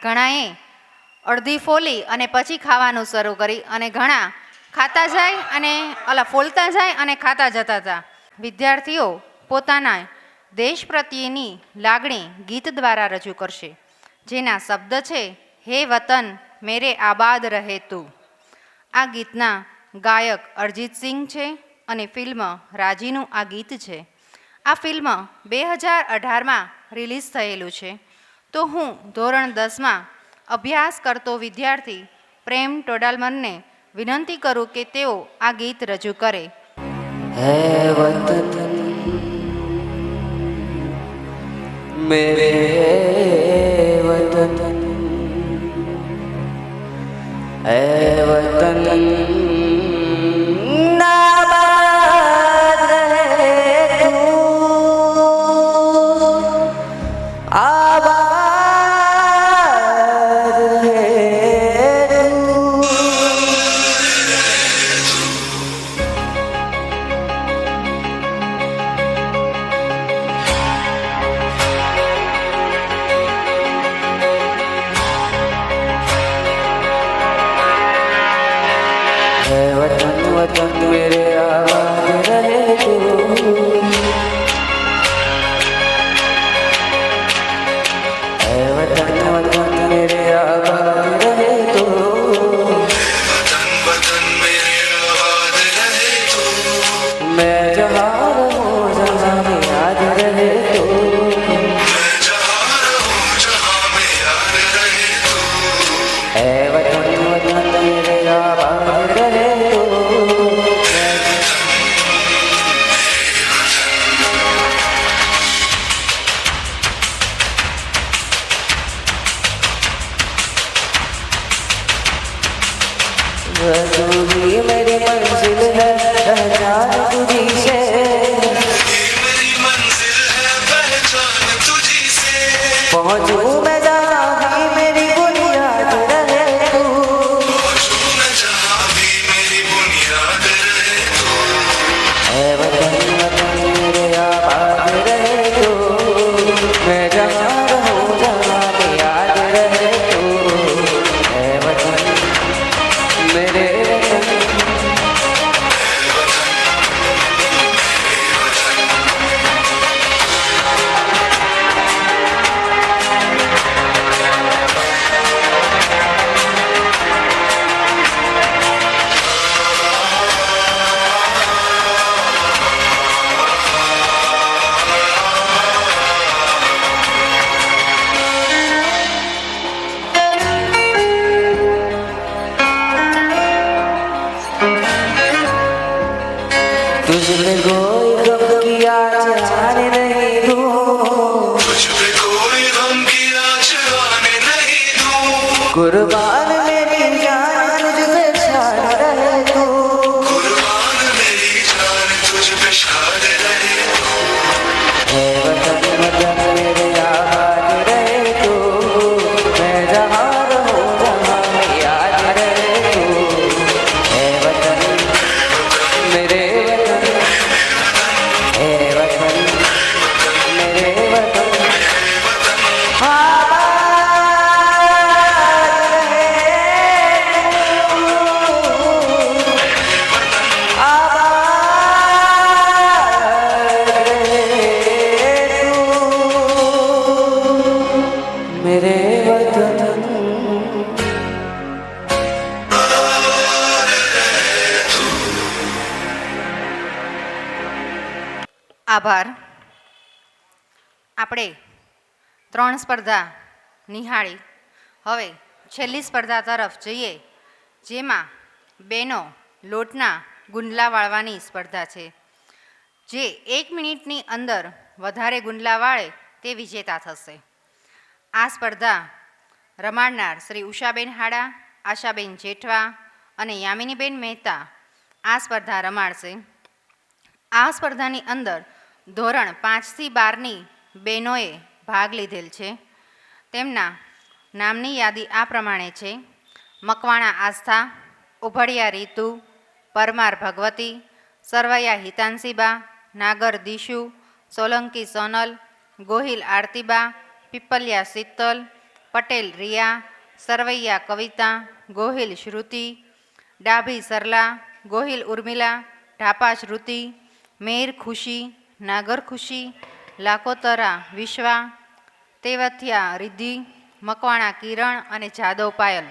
ઘણાએ અડધી ફોલી અને પછી ખાવાનું શરૂ કરી અને ઘણા ખાતા જાય અને ફોલતા જાય અને ખાતા જતા હતા. વિદ્યાર્થીઓ પોતાના દેશ પ્રત્યેની લાગણી ગીત દ્વારા રજૂ કરશે, જેના શબ્દ છે હે વતન મેરે આબાદ રહે તું. આ ગીતના ગાયક અરિજીત સિંઘ છે અને ફિલ્મ રાજીનું આ ગીત છે. આ ફિલ્મ 2018માં રિલીઝ થયેલું છે. તો હું ધોરણ 10માં અભ્યાસ કરતો વિદ્યાર્થી પ્રેમ ટોડાલમનને વિનંતી કરું કે તેઓ આ ગીત રજૂ કરે. है वतन मेरे वतन है वतन आबाद रहे तू आबाद रहे तू है वतन वतन मेरे आबाद रहे तू है वतन वतन मेरे आबाद रहे तू मैं जहाँ रहूँ जहाँ में याद रहे तू है वतन वतन मेरे आबाद रहे तू तू ही मेरी मंजिल है पहचान तुझी से पहुँचूं मैं जहाँ भी मेरी बुनियाद रहे तू है वतन वतन मेरे आबाद रहे तू मैं जहाँ रहूँ जहाँ पे याद रहे तू है वतन मेरे वतन तुझमें कोई गम की आज आने नहीं दूँ कुर्बान मेरी जान तुझ पे शान रहे तू है वतन वतन मेरे आबाद रहे तू मैं जहाँ रहूँ जहाँ में याद रहे तू है वतन मेरे वतन है वतन मेरे वतन आबाद रहे तू आबाद रहे तू मेरे वतन આભાર. આપણે 3 સ્પર્ધા નિહાળી. હવે છેલ્લી સ્પર્ધા તરફ જઈએ, જેમાં બેનો લોટના ગુંડલા વાળવાની સ્પર્ધા છે. જે 1 મિનિટની અંદર વધારે ગુંડલા વાળે તે વિજેતા થશે. આ સ્પર્ધા રમાડનાર શ્રી ઉષાબેન હાડા, આશાબેન જેઠવા અને યામિનીબેન મહેતા આ સ્પર્ધા રમાડશે. આ સ્પર્ધાની અંદર ધોરણ 5 થી 12ની બહેનોએ ભાગ લીધેલ છે. તેમના નામની યાદી આ પ્રમાણે છે: મકવાણા આસ્થા, ઉભડિયા રીતુ, પરમાર ભગવતી, સરવૈયા હિતાંશીબા, નાગર દિશુ, સોલંકી સોનલ, ગોહિલ આરતીબા, પીપલિયા શીતલ, પટેલ રિયા, સરવૈયા કવિતા, ગોહિલ શ્રુતિ, ડાભી સરલા, ગોહિલ ઉર્મિલા, ઢાપા શ્રુતિ, મેર ખુશી, નાગર ખુશી, લાકોતરા વિશ્વા, તેવથિયા રિદ્ધિ, મકવાણા કિરણ અને જાદવ પાયલ.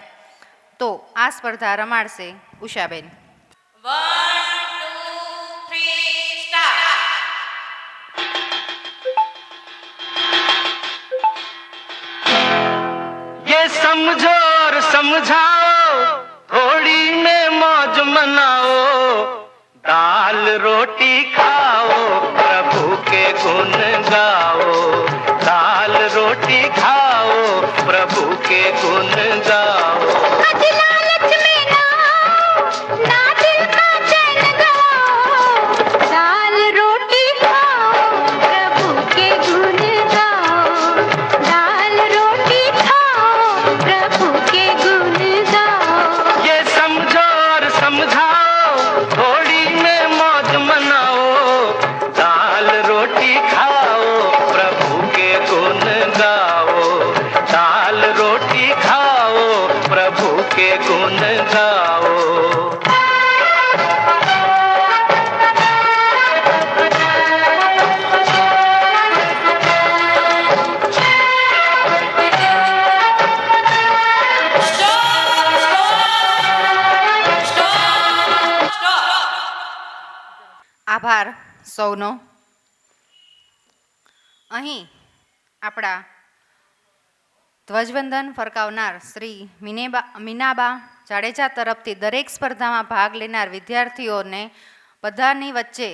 તો આ સ્પર્ધા રમાડશે ઉષાબેન. ये समझो और समझाओ, होली में मौज मनाओ, दाल रोटी खाओ, प्रभु के गुण गाओ, दाल रोटी खाओ, प्रभु के गुण गाओ. दाल रोटी खाओ, प्रभु के गुण गाओ, दाल रोटी खाओ, प्रभु के गुण गाओ. ये समझो और समझाओ, होली में मौज मनाओ, दाल रोटी खाओ, प्रभु के गुण गाओ, दाल रोटी खाओ, प्रभु के गुण गाओ. આભાર સૌનો. અહીં આપણા ધ્વજવંદન ફરકાવનાર શ્રી મીનાબા જાડેજા તરફથી દરેક સ્પર્ધામાં ભાગ લેનાર વિદ્યાર્થીઓને બધાની વચ્ચે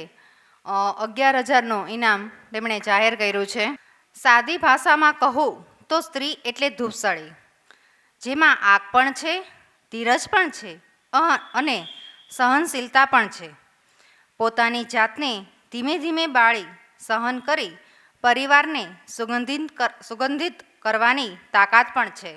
11,000નું ઇનામ તેમણે જાહેર કર્યું છે. સાદી ભાષામાં કહું તો સ્ત્રી એટલે ધૂપસળી, જેમાં આગ પણ છે, ધીરજ પણ છે અને સહનશીલતા પણ છે. પોતાની જાતને ધીમે ધીમે બાળી સહન કરી પરિવારને સુગંધિત કરવાની તાકાત પણ છે.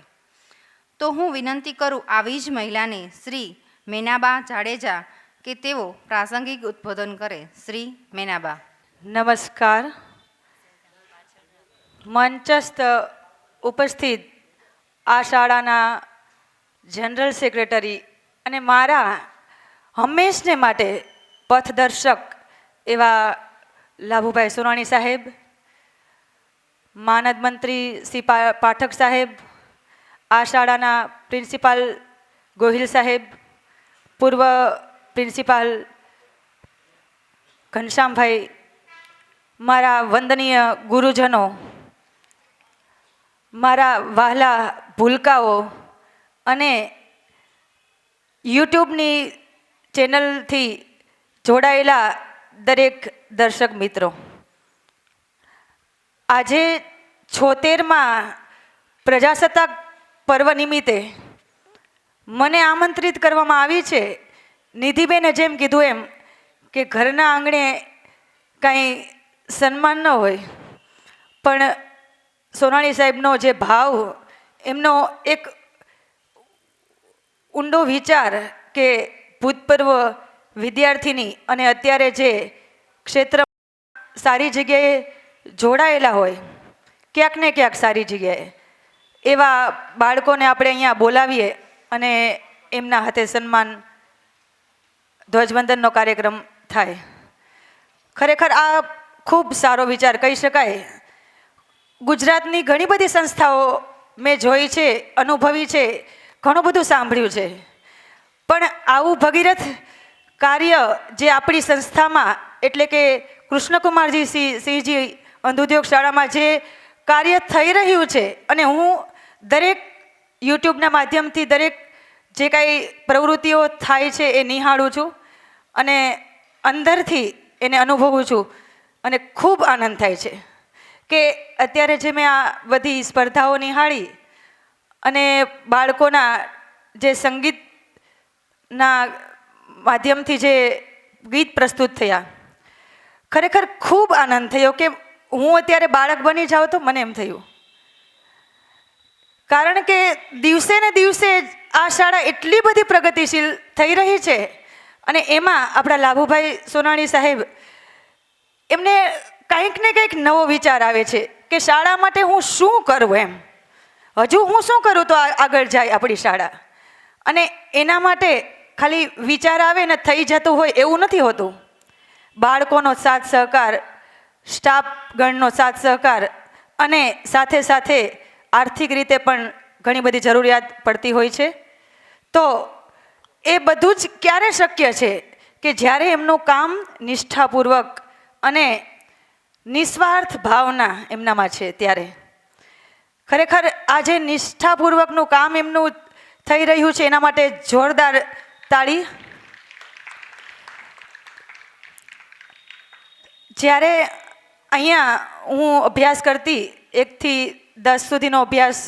તો હું વિનંતી કરું આવી જ મહિલાને શ્રી મેનાબા જાડેજા કે તેઓ પ્રાસંગિક ઉદ્બોધન કરે. શ્રી મેનાબા. નમસ્કાર. મંચસ્થ ઉપસ્થિત આ શાળાના જનરલ સેક્રેટરી અને મારા હંમેશને માટે પથદર્શક એવા લાભુભાઈ સોનાણી સાહેબ, માનદ મંત્રી શ્રી પાઠક સાહેબ, આ શાળાના પ્રિન્સિપાલ ગોહિલ સાહેબ, પૂર્વ પ્રિન્સિપાલ ઘનશ્યામભાઈ, મારા વંદનીય ગુરુજનો, મારા વહાલા ભૂલકાઓ અને યુટ્યુબની ચેનલથી જોડાયેલા દરેક દર્શક મિત્રો, આજે 76માં પ્રજાસત્તાક પર્વ નિમિત્તે મને આમંત્રિત કરવામાં આવી છે. નિધિબેને જેમ કીધું એમ કે ઘરના આંગણે કાંઈ સન્માન ન હોય, પણ સોનાણી સાહેબનો જે ભાવ, એમનો એક ઊંડો વિચાર કે ભૂતપૂર્વ વિદ્યાર્થીની અને અત્યારે જે ક્ષેત્ર સારી જગ્યાએ જોડાયેલા હોય, ક્યાંક ને ક્યાંક સારી જગ્યાએ, એવા બાળકોને આપણે અહીંયા બોલાવીએ અને એમના હાથે સન્માન ધ્વજવંદનનો કાર્યક્રમ થાય. ખરેખર આ ખૂબ સારો વિચાર કહી શકાય. ગુજરાતની ઘણી બધી સંસ્થાઓ મેં જોઈ છે, અનુભવી છે, ઘણું બધું સાંભળ્યું છે, પણ આવું ભગીરથ કાર્ય જે આપણી સંસ્થામાં એટલે કે કૃષ્ણકુમારજી સિંહજી અંધોદ્યોગ શાળામાં જે કાર્ય થઈ રહ્યું છે, અને હું દરેક યુટ્યુબના માધ્યમથી દરેક જે કાંઈ પ્રવૃત્તિઓ થાય છે એ નિહાળું છું અને અંદરથી એને અનુભવું છું અને ખૂબ આનંદ થાય છે કે અત્યારે જે મેં આ બધી સ્પર્ધાઓ નિહાળી અને બાળકોના જે સંગીતના માધ્યમથી જે ગીત પ્રસ્તુત થયા, ખરેખર ખૂબ આનંદ થયો કે હું અત્યારે બાળક બની જાઉં તો મને એમ થયું. કારણ કે દિવસે ને દિવસે આ શાળા એટલી બધી પ્રગતિશીલ થઈ રહી છે અને એમાં આપણા લાભુભાઈ સોનાણી સાહેબ એમને કંઈક ને કંઈક નવો વિચાર આવે છે કે શાળા માટે હું શું કરું એમ, હજુ હું શું કરું તો આગળ જાય આપણી શાળા. અને એના માટે ખાલી વિચાર આવે ને થઈ જતું હોય એવું નથી હોતું. બાળકોનો સાથ સહકાર, સ્ટાફગણનો સાથ સહકાર અને સાથે સાથે આર્થિક રીતે પણ ઘણી બધી જરૂરિયાત પડતી હોય છે. તો એ બધું જ ક્યારે શક્ય છે કે જ્યારે એમનું કામ નિષ્ઠાપૂર્વક અને નિસ્વાર્થ ભાવના એમનામાં છે ત્યારે. ખરેખર આ જે નિષ્ઠાપૂર્વકનું કામ એમનું થઈ રહ્યું છે એના માટે જોરદાર તાળી. જ્યારે અહીંયા હું અભ્યાસ કરતી 1 થી 10 સુધીનો અભ્યાસ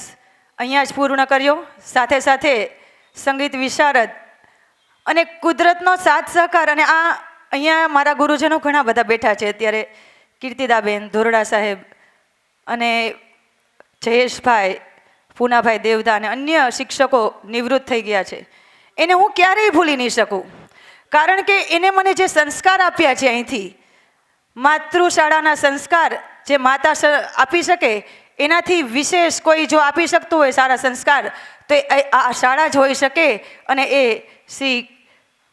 અહીંયા જ પૂર્ણ કર્યો, સાથે સાથે સંગીત વિશારદ અને કુદરતનો સાથ સહકાર. અને આ અહીંયા મારા ગુરુજનો ઘણા બધા બેઠા છે અત્યારે, કીર્તિદાબેન, ધોરડા સાહેબ અને જયેશભાઈ, પૂનાભાઈ દેવદા અને અન્ય શિક્ષકો નિવૃત્ત થઈ ગયા છે. એને હું ક્યારેય ભૂલી નહીં શકું, કારણ કે એને મને જે સંસ્કાર આપ્યા છે અહીંથી, માતૃશાળાના સંસ્કાર જે માતા આપી શકે એનાથી વિશેષ કોઈ જો આપી શકતું હોય સારા સંસ્કાર તો આ શાળા જ હોઈ શકે. અને એ શ્રી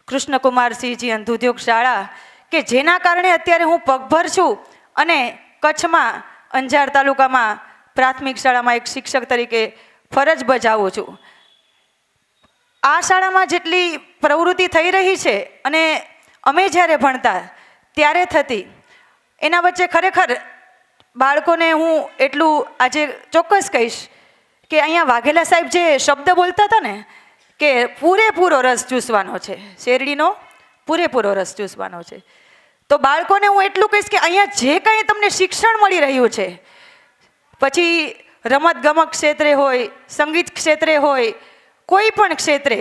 કૃષ્ણકુમારસિંહજી અંધોદ્યોગ શાળા કે જેના કારણે અત્યારે હું પગભર છું અને કચ્છમાં અંજાર તાલુકામાં પ્રાથમિક શાળામાં એક શિક્ષક તરીકે ફરજ બજાવું છું. આ શાળામાં જેટલી પ્રવૃત્તિ થઈ રહી છે અને અમે જ્યારે ભણતા ત્યારે થતી, એના વચ્ચે ખરેખર બાળકોને હું એટલું આજે ચોક્કસ કહીશ કે અહીંયા વાઘેલા સાહેબ જે શબ્દ બોલતા હતા ને કે પૂરેપૂરો રસ ચૂસવાનો છે, શેરડીનો પૂરેપૂરો રસ ચૂસવાનો છે, તો બાળકોને હું એટલું કહીશ કે અહીંયા જે કંઈ તમને શિક્ષણ મળી રહ્યું છે, પછી રમતગમત ક્ષેત્રે હોય, સંગીત ક્ષેત્રે હોય, કોઈ પણ ક્ષેત્રે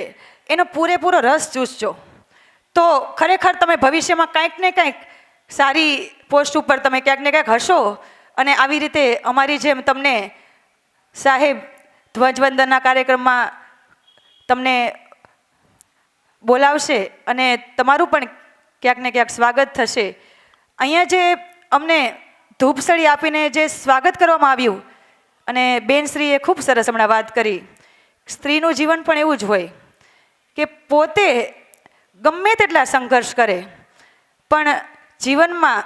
એનો પૂરેપૂરો રસ ચૂસજો તો ખરેખર તમે ભવિષ્યમાં કંઈક ને કંઈક સારી પોસ્ટ ઉપર તમે ક્યાંક ને ક્યાંક હશો. અને આવી રીતે અમારી જેમ તમને સાહેબ ધ્વજવંદનના કાર્યક્રમમાં તમને બોલાવશે અને તમારું પણ ક્યાંક ને ક્યાંક સ્વાગત થશે. અહીંયા જે અમને ધૂપસળી આપીને જે સ્વાગત કરવામાં આવ્યું, અને બેનશ્રીએ ખૂબ સરસ હમણાં વાત કરી, સ્ત્રીનું જીવન પણ એવું જ હોય કે પોતે ગમે તેટલા સંઘર્ષ કરે પણ જીવનમાં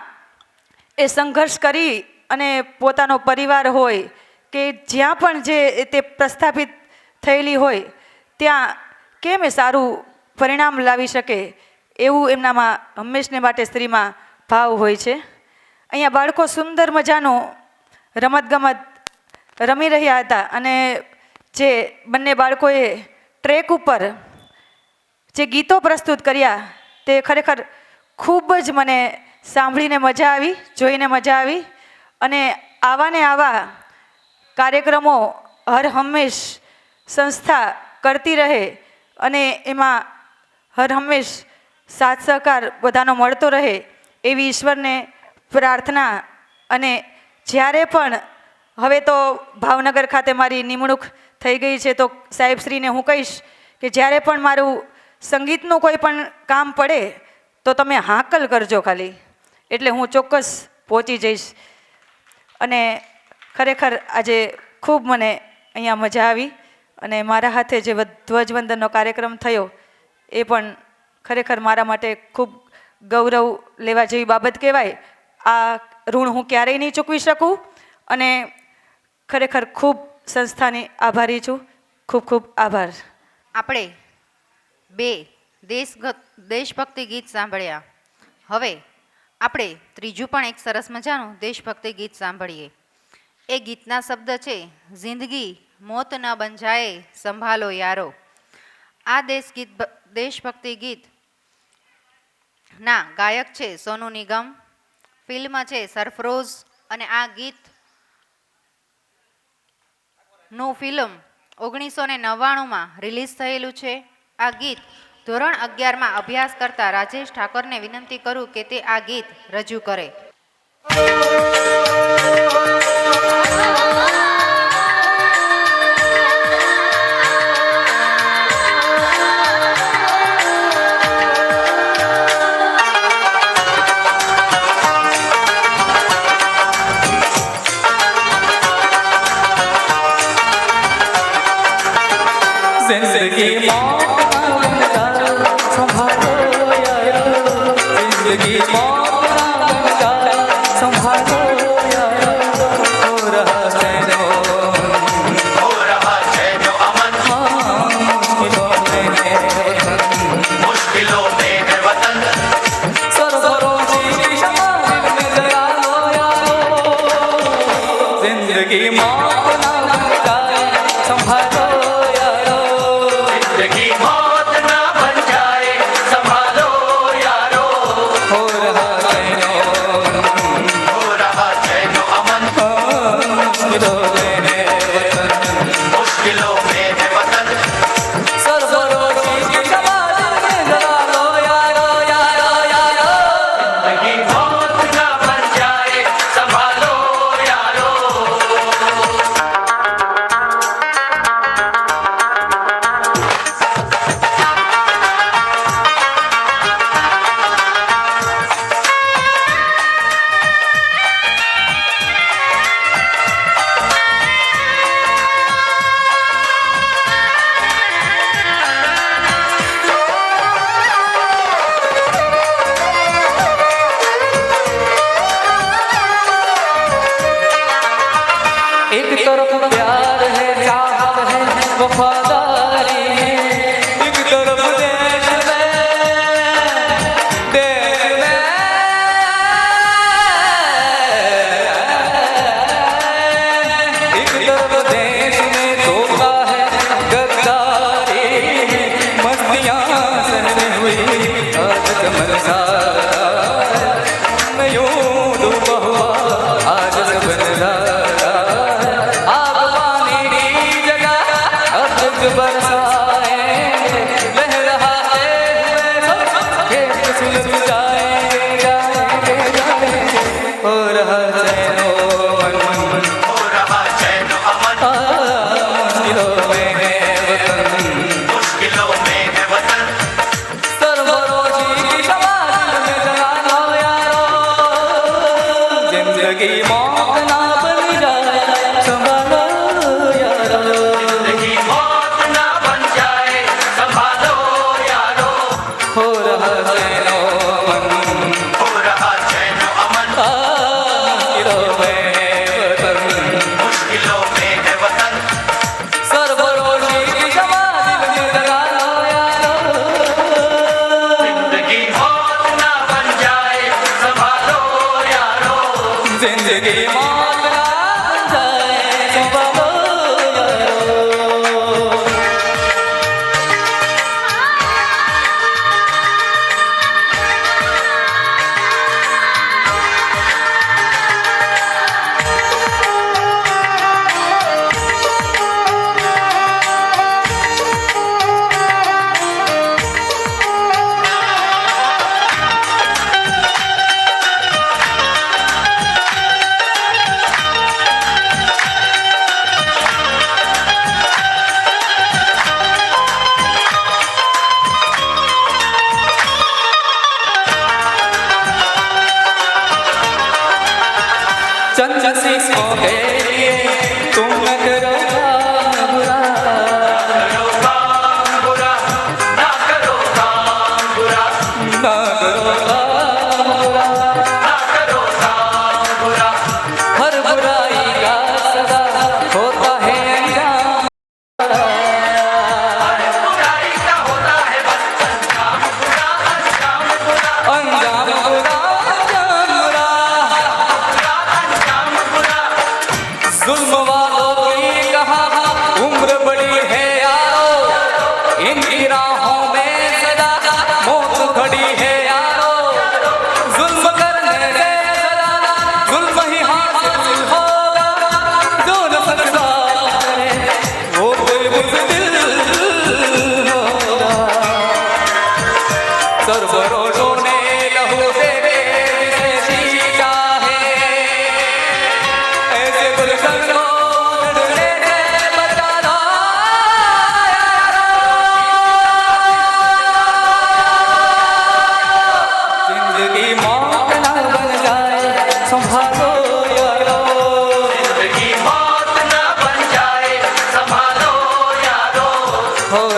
એ સંઘર્ષ કરી અને પોતાનો પરિવાર હોય કે જ્યાં પણ જે તે પ્રસ્થાપિત થયેલી હોય ત્યાં કેમ એ સારું પરિણામ લાવી શકે એવું એમનામાં હંમેશને માટે સ્ત્રીમાં ભાવ હોય છે. અહીંયા બાળકો સુંદર મજાનું રમતગમત રમી રહ્યા હતા અને જે બંને બાળકોએ ટ્રેક ઉપર જે ગીતો પ્રસ્તુત કર્યા તે ખરેખર ખૂબ જ મને સાંભળીને મજા આવી, જોઈને મજા આવી. અને આવા ને આવા કાર્યક્રમો હર હંમેશ સંસ્થા કરતી રહે અને એમાં હર હંમેશ સાથ સહકાર બધાનો મળતો રહે એવી ઈશ્વરને પ્રાર્થના. અને જ્યારે પણ હવે તો ભાવનગર ખાતે મારી નિમણૂક થઈ ગઈ છે તો સાહેબશ્રીને હું કહીશ કે જ્યારે પણ મારું સંગીતનું કોઈ પણ કામ પડે તો તમે હાકલ કરજો ખાલી, એટલે હું ચોક્કસ પહોંચી જઈશ. અને ખરેખર આજે ખૂબ મને અહીંયા મજા આવી અને મારા હાથે જે ધ્વજવંદનનો કાર્યક્રમ થયો એ પણ ખરેખર મારા માટે ખૂબ ગૌરવ લેવા જેવી બાબત કહેવાય. આ ઋણ હું ક્યારેય નહીં ચૂકવી શકું અને ખરેખર ખૂબ સંસ્થાની આભારી છું. ખૂબ ખૂબ આભાર. આપણે 2 દેશભક્તિ ગીત સાંભળ્યા. હવે આપણે ત્રીજું પણ એક સરસ મજાનું દેશભક્તિ ગીત સાંભળીએ. એ ગીતના શબ્દ છે, જિંદગી મોત ન બંજાએ સંભાલો યારો. આ દેશભક્તિ ગીત ના ગાયક છે સોનુ નિગમ, ફિલ્મ છે સરફરોઝ અને આ ગીત નું ફિલ્મ 1999માં રિલીઝ થયેલું છે. આ ગીત ધોરણ 11માં અભ્યાસ કરતા રાજેશ ઠાકરને વિનંતી કરું કે તે આ ગીત રજૂ કરે. जिंदगी मौत ना बन जाए संभालो यारो जिंदगी मौत ना बन जाए संभालो यारो हो रहा चैनो अमन मुश्किलों में है वतन सरोवरों की शमाल में जगा लो यारो जिंदगी मौत ना बन जाए संभालो यारो जिंदगी मौत ना बन जाए संभालो यारो हो रहा चैनो अमन मुश्किलों में है वतन सरोवरों की शमाल में जगा लो यारो यारो यारो जिंदगी मौत ना बन जाए संभालो यारो एक तरफ प्यार है चाहत है वफादारी है एक तरफ देश में एक तरफ देश में धोखा है गद्दारी है मस्तियाँ सहने हुई आज चमन मैं यूं डूबा हुआ आज सब नजारा आग पानी की जगह अब जग बरसाए लहराते हुए खेत सुलग जाएंगे जाएंगे हो रहा चैनो मन हो रहा चैनो अमन मुश्किलों में है वतन मुश्किलों में है वतन सरोवरों की शमाल में जगा लो यारो जिंदगी मौत ना बन जाए संभालो यारो जिंदगी मौत ना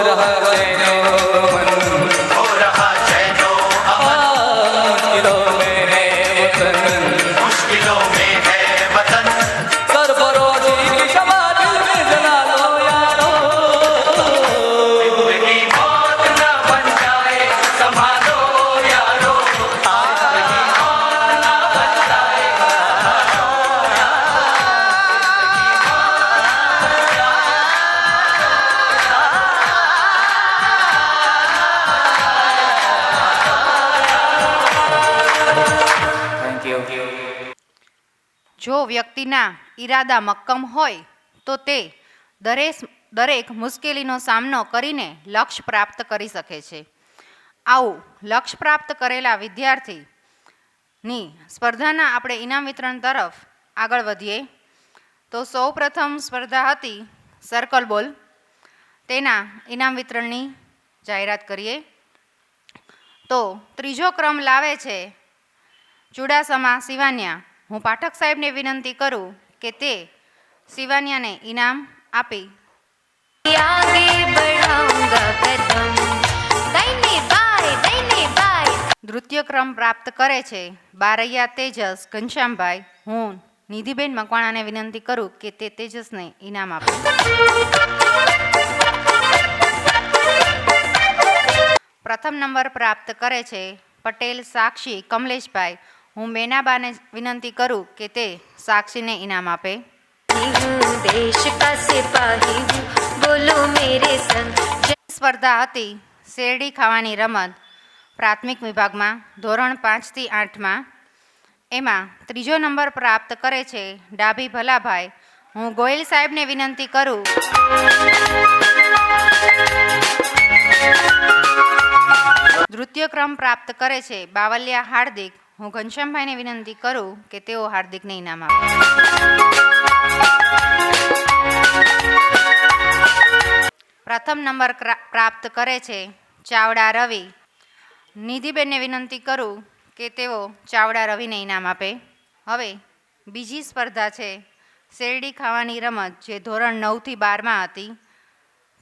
रहा चैनो मन हो रहा चैनो मुश्किलों में है वतन मुश्किलों में है वतन सरफरोशी की शमा दिल में जला लो यारो जिंदगी मौत न बन जाए संभालो यारो जिंदगी मौत न बन जाए थैंक यू જો વ્યક્તિના ઈરાદા મક્કમ હોય તો તે દરેક મુશ્કેલીનો સામનો કરીને લક્ષ્ય પ્રાપ્ત કરી શકે છે. આવું લક્ષ્ય પ્રાપ્ત કરેલા વિદ્યાર્થીની સ્પર્ધાના આપણે ઇનામ વિતરણ તરફ આગળ વધીએ. તો સૌ પ્રથમ સ્પર્ધા હતી સર્કલ બોલ. તેના ઇનામ વિતરણની જાહેરાત કરીએ. તો ત્રીજો ક્રમ લાવે છે ચુડાસમા શિવાન્યા. હું પાઠક સાહેબને વિનંતી કરું કે તે શિવાન્યાને ઇનામ આપી आगे बढ़ाऊंगा कदम दाहिने बाएं दाहिने बाएं નૃત્ય ક્રમ પ્રાપ્ત કરે છે બારૈયા તેજસ ઘનશ્યામભાઈ. હું નિધિબેન મકવાણાને વિનંતી કરું કે તે તેજસને ઇનામ આપે. પ્રથમ નંબર પ્રાપ્ત કરે છે પટેલ સાક્ષી કમલેશભાઈ. હું મેનાબાને વિનંતી કરું કે તે સાક્ષીને ઇનામ આપે. हूँ देश का सिपाही हूँ बोलो मेरे संग સ્પર્ધા હતી શેરડી ખાવાની રમત પ્રાથમિક વિભાગમાં ધોરણ 5 થી 8માં. એમાં ત્રીજો નંબર પ્રાપ્ત કરે છે ડાભી ભલાભાઈ. હું ગોયલ સાહેબને વિનંતી કરું નૃત્ય ક્રમ પ્રાપ્ત કરે છે બાવલિયા હાર્દિક. હું ઘનશ્યામભાઈને વિનંતી કરું કે તેઓ હાર્દિકને ઇનામ આપે. પ્રથમ નંબર પ્રાપ્ત કરે છે ચાવડા રવિ. નિધિબેનને વિનંતી કરું કે તેઓ ચાવડા રવિને ઇનામ આપે. હવે બીજી સ્પર્ધા છે શેરડી ખાવાની રમત જે ધોરણ 9 થી 12માં હતી.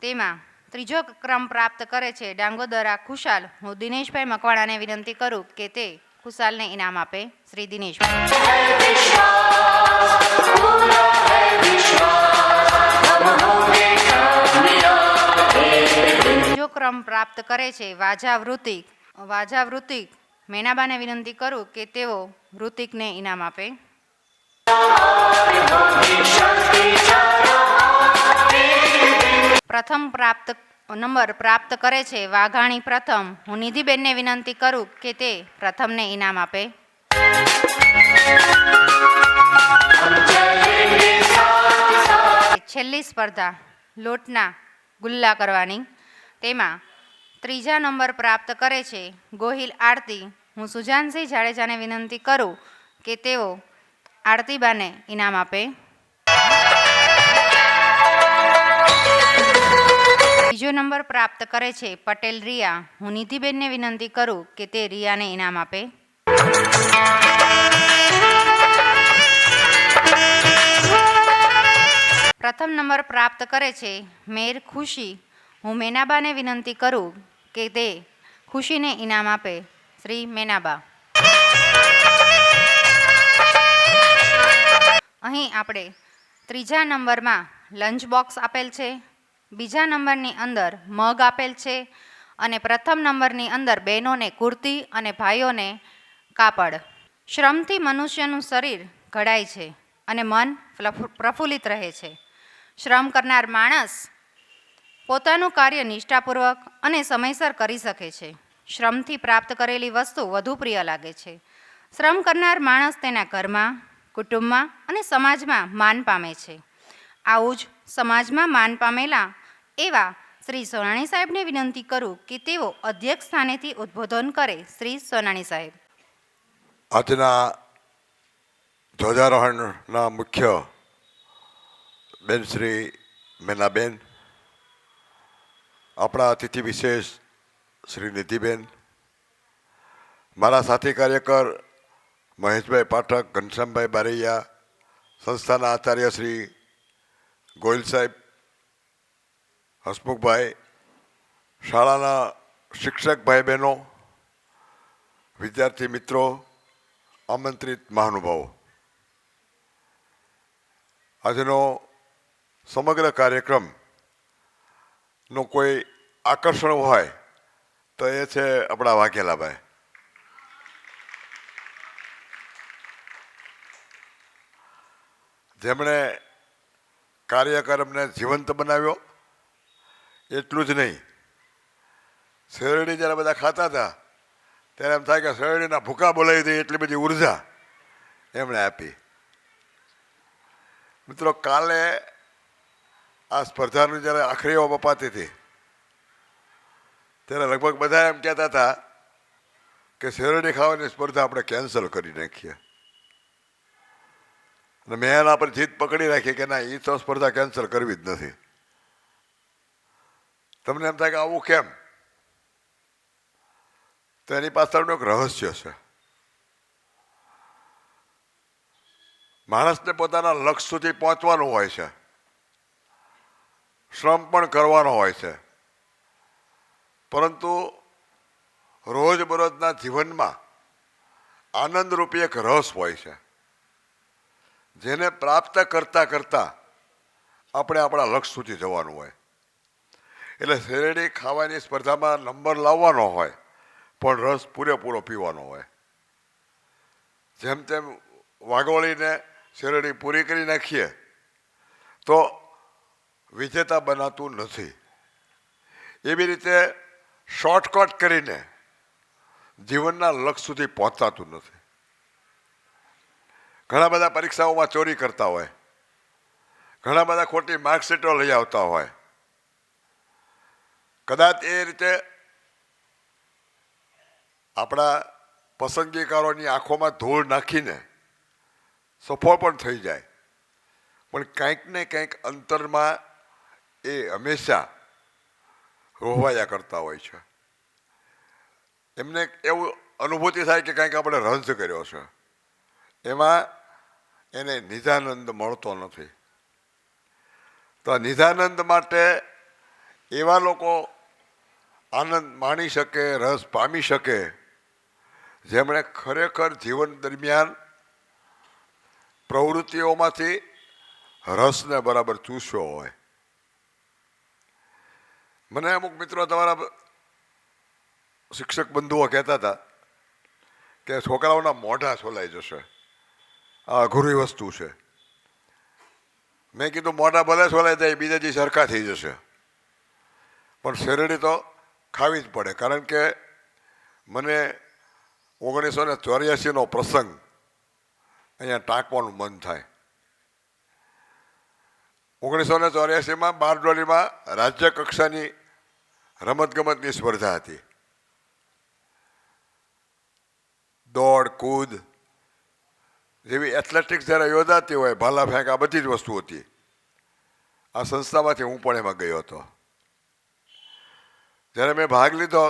તેમાં ત્રીજો ક્રમ પ્રાપ્ત કરે છે ડાંગોદરા ખુશાલ. હું દિનેશભાઈ મકવાણાને વિનંતી કરું કે તે ખુશાલને ઇનામ આપે. શ્રી દિનેશભાઈ. ત્રીજો ક્રમ પ્રાપ્ત કરે છે વાજા વૃતિક. મેનાબાને વિનંતી કરું કે તેઓ વૃતિકને ઇનામ આપે. પ્રથમ નંબર પ્રાપ્ત કરે છે વાઘાણી પ્રથમ. હું નિધિબેનને વિનંતી કરું કે તે પ્રથમને ઇનામ આપે. છેલ્લી સ્પર્ધા લોટના ગુલ્લા કરવાની. તેમાં ત્રીજા નંબર પ્રાપ્ત કરે છે ગોહિલ આરતી. હું સુજાનસિંહ જાડેજાને વિનંતી કરું કે તેઓ આરતીબાને ઇનામ આપે. બીજો નંબર પ્રાપ્ત કરે છે પટેલ રિયા. હું નિધિબેનને વિનંતી કરું કે તે રિયાને ઇનામ આપે. પ્રથમ નંબર પ્રાપ્ત કરે છે મેર ખુશી. હું મેનાબાને વિનંતી કરું કે તે ખુશીને ઇનામ આપે. શ્રી મેનાબા. અહીં આપણે ત્રીજા નંબરમાં લંચ બોક્સ આપેલ છે, બીજા નંબરની અંદર મગ આપેલ છે અને પ્રથમ નંબરની અંદર બહેનોને કુર્તી અને ભાઈઓને કાપડ. શ્રમથી મનુષ્યનું શરીર ઘડાય છે અને મન પ્રફુલ્લિત રહે છે. શ્રમ કરનાર માણસ પોતાનું કાર્ય નિષ્ઠાપૂર્વક અને સમયસર કરી શકે છે. શ્રમથી પ્રાપ્ત કરેલી વસ્તુ વધુ પ્રિય લાગે છે. શ્રમ કરનાર માણસ તેના ઘરમાં, કુટુંબમાં અને સમાજમાં માન પામે છે. આવું જ સમાજમાં માન પામેલા એવા શ્રી સોનાણી સાહેબને વિનંતી કરું કે તેઓ અધ્યક્ષ સ્થાનેથી ઉદ્બોધન કરે. શ્રી સોનાણી સાહેબ. આજના ધ્વજારોહણના મુખ્ય બેન શ્રી મેનાબેન, આપણા અતિથિ વિશેષ શ્રી નિધિબેન, મારા સાથી કાર્યકર મહેશભાઈ પાઠક, ઘનશ્યામભાઈ બારૈયા, સંસ્થાના આચાર્ય શ્રી ગોયલ સાહેબ, હસમુખભાઈ, શાળાના શિક્ષક ભાઈ બહેનો, વિદ્યાર્થી મિત્રો, આમંત્રિત મહાનુભાવો, આજનો સમગ્ર કાર્યક્રમનું કોઈ આકર્ષણ હોય તો એ છે આપણા વાઘેલાભાઈ. જેમણે કાર્યક્રમને જીવંત બનાવ્યો. એટલું જ નહીં, શેરડી જ્યારે બધા ખાતા હતા ત્યારે એમ થાય કે શેરડીના ભૂકા બોલાવી દઈએ એટલી બધી ઉર્જા એમણે આપી. મિત્રો, કાલે આ સ્પર્ધાનું જ્યારે આખરી ઓપ અપાતી હતી ત્યારે લગભગ બધા એમ કહેતા હતા કે શેરડી ખાવાની સ્પર્ધા આપણે કેન્સલ કરી નાખીએ. અને મેં એના પર જીત પકડી રાખી કે ના, એ તો સ્પર્ધા કેન્સલ કરવી જ નથી. તમને એમ થાય કે આવું કેમ? તો એની પાછળનું એક રહસ્ય છે. માણસને પોતાના લક્ષ્ય સુધી પહોંચવાનું હોય છે, શ્રમ પણ કરવાનો હોય છે, પરંતુ રોજબરોજના જીવનમાં આનંદરૂપી એક રસ હોય છે, જેને પ્રાપ્ત કરતા કરતા આપણે આપણા લક્ષ્ય સુધી જવાનું હોય. એટલે શેરડી ખાવાની સ્પર્ધામાં નંબર લાવવાનો હોય, પણ રસ પૂરેપૂરો પીવાનો હોય. જેમ તેમ વાગોળીને શેરડી પૂરી કરી નાખીએ તો વિજેતા બનાતું નથી. એવી રીતે શોર્ટકટ કરીને જીવનના લક્ષ્ય સુધી પહોંચાતું નથી. ઘણા બધા પરીક્ષાઓમાં ચોરી કરતા હોય, ઘણા બધા ખોટી માર્કશીટો લઈ આવતા હોય. કદાચ એ રીતે આપણા પસંદગીકારોની આંખોમાં ધૂળ નાખીને સફળ પણ થઈ જાય, પણ કંઈક ને કંઈક અંતરમાં એ હંમેશા રોવાયા કરતા હોય છે. એમને એવું અનુભૂતિ થાય કે કંઈક આપણે રંજ કર્યો છે, એમાં એને નિજાનંદ મળતો નથી. તો આ નિજાનંદ માટે એવા લોકો આનંદ માણી શકે, રસ પામી શકે, જેમણે ખરેખર જીવન દરમિયાન પ્રવૃત્તિઓમાંથી રસને બરાબર ચૂસ્યો હોય. મને અમુક મિત્રો, તમારા શિક્ષક બંધુઓ કહેતા હતા કે છોકરાઓના મોઢા છોલાઈ જશે, આ અઘરી વસ્તુ છે. મેં કીધું મોઢા ભલે છોલાઈ જાય, બીજા દી સરખા થઈ જશે, પણ શેરડી તો ખાવી જ પડે. કારણ કે મને 1984નો પ્રસંગ અહીંયા ટાંકવાનું મન થાય. 1984માં બારડોલીમાં રાજ્ય કક્ષાની રમતગમતની સ્પર્ધા હતી. દોડ કૂદ જેવી એથ્લેટિક્સ જ્યારે યોજાતી હોય, ભાલા ફેંક, આ બધી જ વસ્તુ હતી. આ સંસ્થામાંથી હું પણ એમાં ગયો હતો. જ્યારે મેં ભાગ લીધો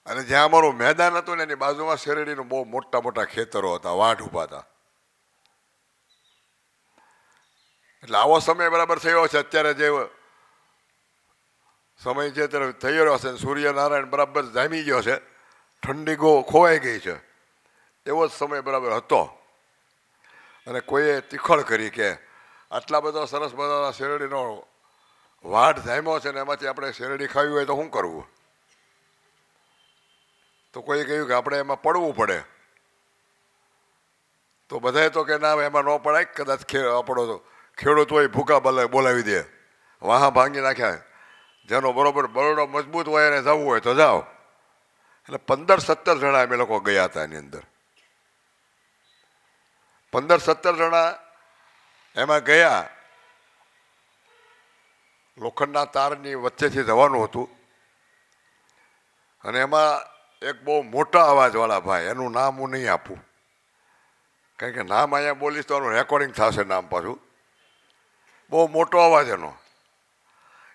અને જ્યાં અમારું મેદાન હતું ને એની બાજુમાં શેરડીનું બહુ મોટા મોટા ખેતરો હતા, વાઢ ઊભા હતા. એટલે આવો સમય બરાબર થયો છે. અત્યારે જે સમય છે ત્યારે થઈ રહ્યો છે, સૂર્યનારાયણ બરાબર જામી ગયો છે, ઠંડી ખોવાઈ ગઈ છે, એવો જ સમય બરાબર હતો. અને કોઈએ તીખળ કરી કે આટલા બધા સરસ મજાના શેરડીનો વાઢ જામ્યો છે ને એમાંથી આપણે શેરડી ખાવી હોય તો શું કરવું? તો કોઈએ કહ્યું કે આપણે એમાં પડવું પડે. તો બધાએ તો કે ના, એમાં ન પડાય, કદાચ આપણો ખેડૂત હોય ભૂકા બોલાવી દે, વાહા ભાંગી નાખ્યા. જેનો બરોબર બરોડો મજબૂત હોય એને જવું હોય તો જાઓ. એટલે 15-17 જણા અમે લોકો ગયા હતા એની અંદર. 15-17 જણા એમાં ગયા. લોખંડના તારની વચ્ચેથી જવાનું હતું અને એમાં એક બહુ મોટા અવાજવાળા ભાઈ, એનું નામ હું નહીં આપું કારણ કે નામ અહીંયા બોલીશ તો એનું રેકોર્ડિંગ થશે નામ પાછું. બહુ મોટો અવાજ એનો.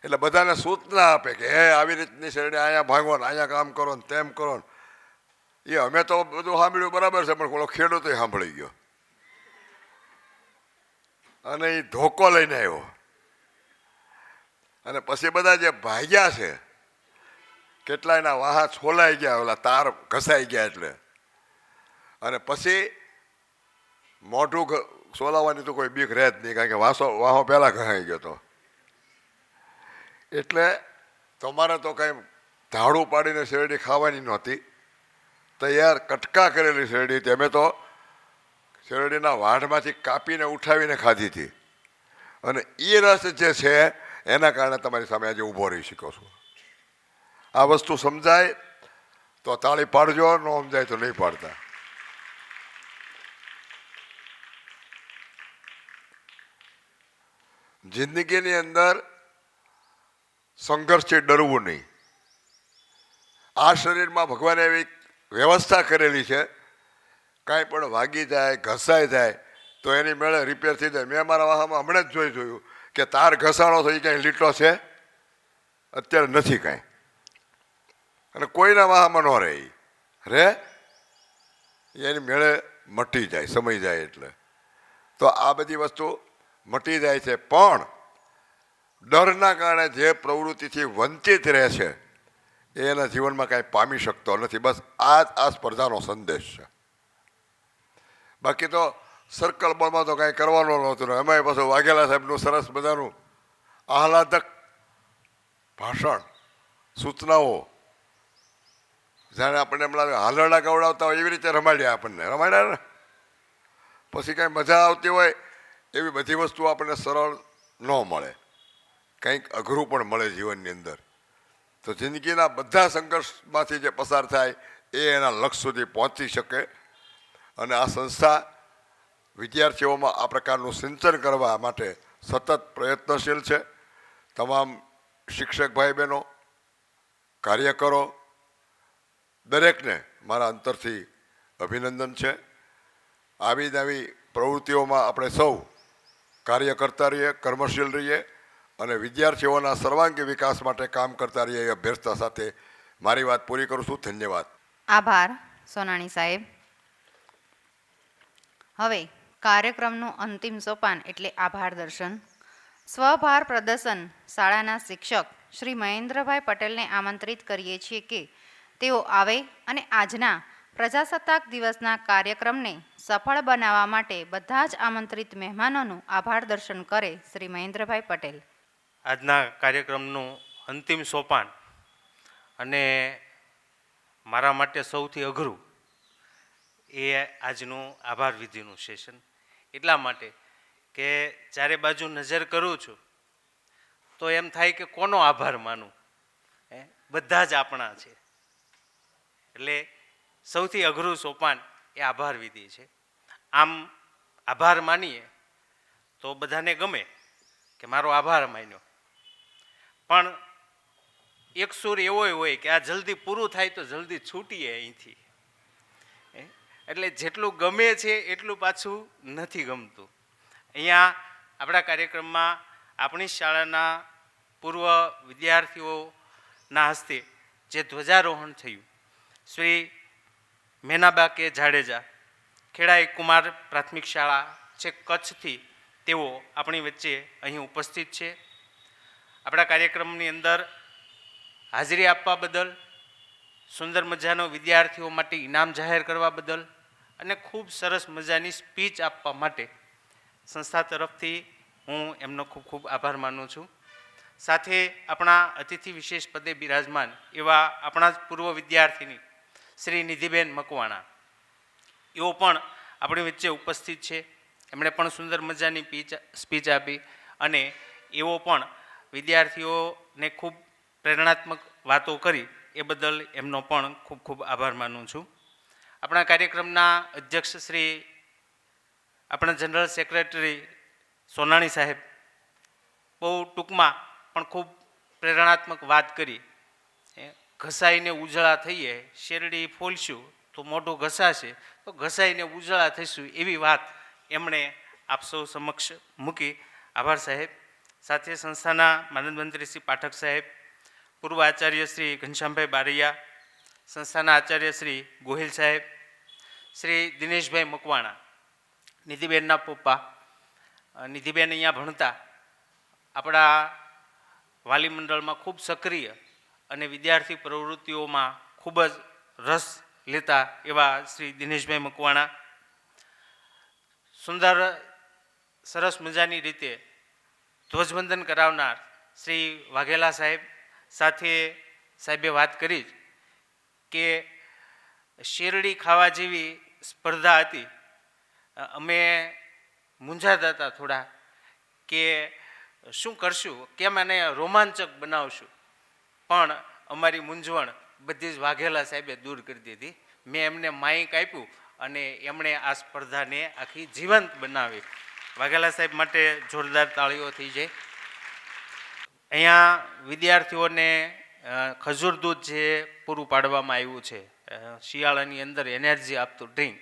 એટલે બધાને સૂચના આપે કે હે આવી રીતની શેરડી અહીંયા ભાગો ને, અહીંયા કામ કરો ને, તેમ કરો ને. એ અમે તો બધું સાંભળ્યું બરાબર છે, પણ પેલો ખેડૂતો સાંભળી ગયો અને એ ધોકો લઈને આવ્યો. અને પછી બધા જે ભાગ્યા છે કેટલાયના વાહા છોલાઈ ગયા, ઓલા તાર ઘસાઈ ગયા એટલે. અને પછી મોઢું સોલાવાની તો કોઈ બીક રહે જ નહીં, કારણ કે વાહો પહેલાં ઘસાઈ ગયો હતો. એટલે તમારે તો કાંઈ ધાડું પાડીને શેરડી ખાવાની નહોતી, તૈયાર કટકા કરેલી શેરડી હતી. અમે તો શેરડીના વાઢમાંથી કાપીને ઉઠાવીને ખાધી હતી. અને એ રસ જે છે એના કારણે તમારી સામે આજે ઊભો રહી શકો છો. આ વસ્તુ સમજાય તો તાળી પાડજો, ન સમજાય તો નહીં પાડતા. જિંદગીની અંદર સંઘર્ષથી ડરવું નહીં. આ શરીરમાં ભગવાને એવી વ્યવસ્થા કરેલી છે, કાંઈ પણ વાગી જાય, ઘસાઈ જાય તો એની મેળે રિપેર થઈ જાય. મેં મારા વાહમાં હમણાં જ જોયું કે તાર ઘસાણો થઈ કાંઈ લીટો છે અત્યારે નથી કાંઈ. અને કોઈના વાહમાં ન રહે એની મેળે મટી જાય, સમય જાય એટલે. તો આ બધી વસ્તુ મટી જાય છે. પણ ડરના કારણે જે પ્રવૃત્તિથી વંચિત રહે છે એ એના જીવનમાં કાંઈ પામી શકતો નથી. બસ આ સ્પર્ધાનો સંદેશ છે. બાકી તો સર્કલ બોલમાં તો કાંઈ કરવાનું નહોતું ને એમાંય પાછું વાઘેલા સાહેબનું સરસ મજાનું આહલાદક ભાષણ, સૂચનાઓ, જાણે આપણને એમ લાગે હાલરડા ગવડાવતા હોય એવી રીતે રમાડ્યા. રમાડ્યા ને પછી કાંઈ મજા આવતી હોય એવી બધી વસ્તુઓ આપણને સરળ ન મળે, કંઈક અઘરું પણ મળે જીવનની અંદર. તો જિંદગીના બધા સંઘર્ષમાંથી જે પસાર થાય એ એના લક્ષ્ય સુધી પહોંચી શકે. અને આ સંસ્થા વિદ્યાર્થીઓમાં આ પ્રકારનું સિંચન કરવા માટે સતત પ્રયત્નશીલ છે. તમામ શિક્ષક ભાઈ બહેનો, કાર્યકરો, દરેકને મારા અંતરથી અભિનંદન છે. આવી જ આવી પ્રવૃત્તિઓમાં આપણે સૌ કાર્ય કરતા રહીએ, કર્મશીલ રહીએ અને વિદ્યાર્થીઓના સર્વાંગી વિકાસ માટે કામ કરતા રહીએ એ અભ્યર્થના સાથે મારી વાત પૂરી કરું છું. ધન્યવાદ. આભાર સોનાણી સાહેબ. હવે કાર્યક્રમનું અંતિમ સોપાન એટલે આભાર દર્શન. સ્વભાર પ્રદર્શન શાળાના શિક્ષક શ્રી મહેન્દ્રભાઈ પટેલને આમંત્રિત કરીએ છીએ કે તેઓ આવે અને આજના પ્રજાસત્તાક દિવસના કાર્યક્રમને સફળ બનાવવા માટે બધા જ આમંત્રિત મહેમાનોનું આભાર દર્શન કરે. શ્રી મહેન્દ્રભાઈ પટેલ. આજના કાર્યક્રમનું અંતિમ સોપાન અને મારા માટે સૌથી અઘરું એ આજનું આભાર વિધિનું સેશન. એટલા માટે કે ચારે બાજુ નજર કરું છું તો એમ થાય કે કોનો આભાર માનું, બધા જ આપણા છે. એટલે સૌથી અઘરું સોપાન એ આભાર વિધિ છે. આમ આભાર માનીએ તો બધાને ગમે કે મારો આભાર માન્યો, પણ એક સૂર એવો હોય કે આ જલ્દી પૂરું થાય તો જલ્દી છૂટીએ અહીંથી. એટલે જેટલું ગમે છે એટલું પાછું નથી ગમતું. અહીંયા આપણા કાર્યક્રમમાં આપણી શાળાના પૂર્વ વિદ્યાર્થીઓના હસ્તે જે ધ્વજારોહણ થયું, શ્રી મેનાબા કે જાડેજા, ખેડાઈ કુમાર પ્રાથમિક શાળા છે કચ્છથી, તેઓ આપણી વચ્ચે અહીં ઉપસ્થિત છે. આપણા કાર્યક્રમની અંદર હાજરી આપવા બદલ, સુંદર મજાનો વિદ્યાર્થીઓ માટે ઇનામ જાહેર કરવા બદલ અને ખૂબ સરસ મજાની સ્પીચ આપવા માટે સંસ્થા તરફથી હું એમનો ખૂબ ખૂબ આભાર માનું છું. સાથે આપણા અતિથિ વિશેષ પદે બિરાજમાન એવા આપણા જ પૂર્વ વિદ્યાર્થીની શ્રી નિધિબેન મકવાણા, એઓ પણ આપણી વચ્ચે ઉપસ્થિત છે. એમણે પણ સુંદર મજાની સ્પીચ આપી અને એઓ પણ વિદ્યાર્થીઓને ખૂબ પ્રેરણાત્મક વાતો કરી. એ બદલ એમનો પણ ખૂબ ખૂબ આભાર માનું છું. આપણા કાર્યક્રમના અધ્યક્ષ શ્રી આપણા જનરલ સેક્રેટરી સોનાણી સાહેબ બહુ ટૂંકમાં પણ ખૂબ પ્રેરણાત્મક વાત કરી. ઘસાઈને ઉજળા થઈએ, શેરડી ફોલશું તો મોઢું ઘસાશે, તો ઘસાઈને ઉજળા થઈશું, એવી વાત એમણે આપ સૌ સમક્ષ મૂકી. આભાર સાહેબ. સાથે સંસ્થાના માનદ મંત્રી શ્રી પાઠક સાહેબ, પૂર્વ આચાર્ય શ્રી ઘનશ્યામભાઈ બારૈયા, સંસ્થાના આચાર્ય શ્રી ગોહિલ સાહેબ, શ્રી દિનેશભાઈ મકવાણા, નિધિબેનના પપ્પા. નિધિબેન અહીંયા ભણતા આપણા વાલી મંડળમાં ખૂબ સક્રિય અને વિદ્યાર્થી પ્રવૃત્તિઓમાં ખૂબ જ રસ લેતા એવા શ્રી દિનેશભાઈ મકવાણા, સુંદર સરસ મજાની રીતે ધ્વજવંદન કરાવનાર શ્રી વાઘેલા સાહેબ, સાથે સાહેબે વાત કરી કે શેરડી ખાવા જેવી સ્પર્ધા હતી. અમે મૂંઝાતા હતા થોડા કે શું કરશું, કેમ એને રોમાંચક બનાવશું, પણ અમારી મૂંઝવણ બધી જ વાઘેલા સાહેબે દૂર કરી દીધી. મેં એમને માઇક આપ્યું અને એમણે આ સ્પર્ધાને આખી જીવંત બનાવી. વાઘેલા સાહેબ માટે જોરદાર તાળીઓ થઈ જાય. અહીંયા વિદ્યાર્થીઓને ખજૂર દૂધ જે પૂરું પાડવામાં આવ્યું છે, શિયાળાની અંદર એનર્જી આપતું ડ્રિંક,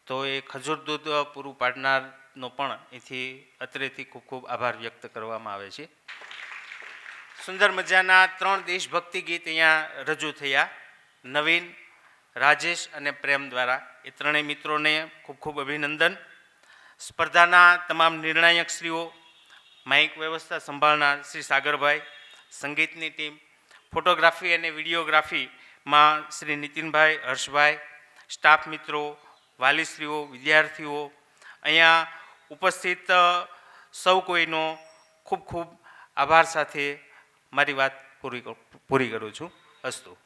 તો એ ખજૂર દૂધ પૂરું પાડનારનો પણ અહીંથી અત્રેથી ખૂબ ખૂબ આભાર વ્યક્ત કરવામાં આવે છે. સુંદર મજાના 3 દેશભક્તિ ગીત અહીંયા રજૂ થયા, નવીન, રાજેશ અને પ્રેમ દ્વારા. એ ત્રણેય મિત્રોને ખૂબ ખૂબ અભિનંદન. સ્પર્ધાના તમામ નિર્ણાયકશ્રીઓ, માઇક વ્યવસ્થા સંભાળનાર શ્રી સાગરભાઈ, સંગીતની ટીમ, ફોટોગ્રાફી અને વિડીયોગ્રાફીમાં શ્રી નીતિનભાઈ, હર્ષભાઈ, સ્ટાફ મિત્રો, વાલીશ્રીઓ, વિદ્યાર્થીઓ, અહીંયા ઉપસ્થિત સૌ કોઈનો ખૂબ ખૂબ આભાર સાથે મારી વાત પૂરી કરું છું. અસ્તુ.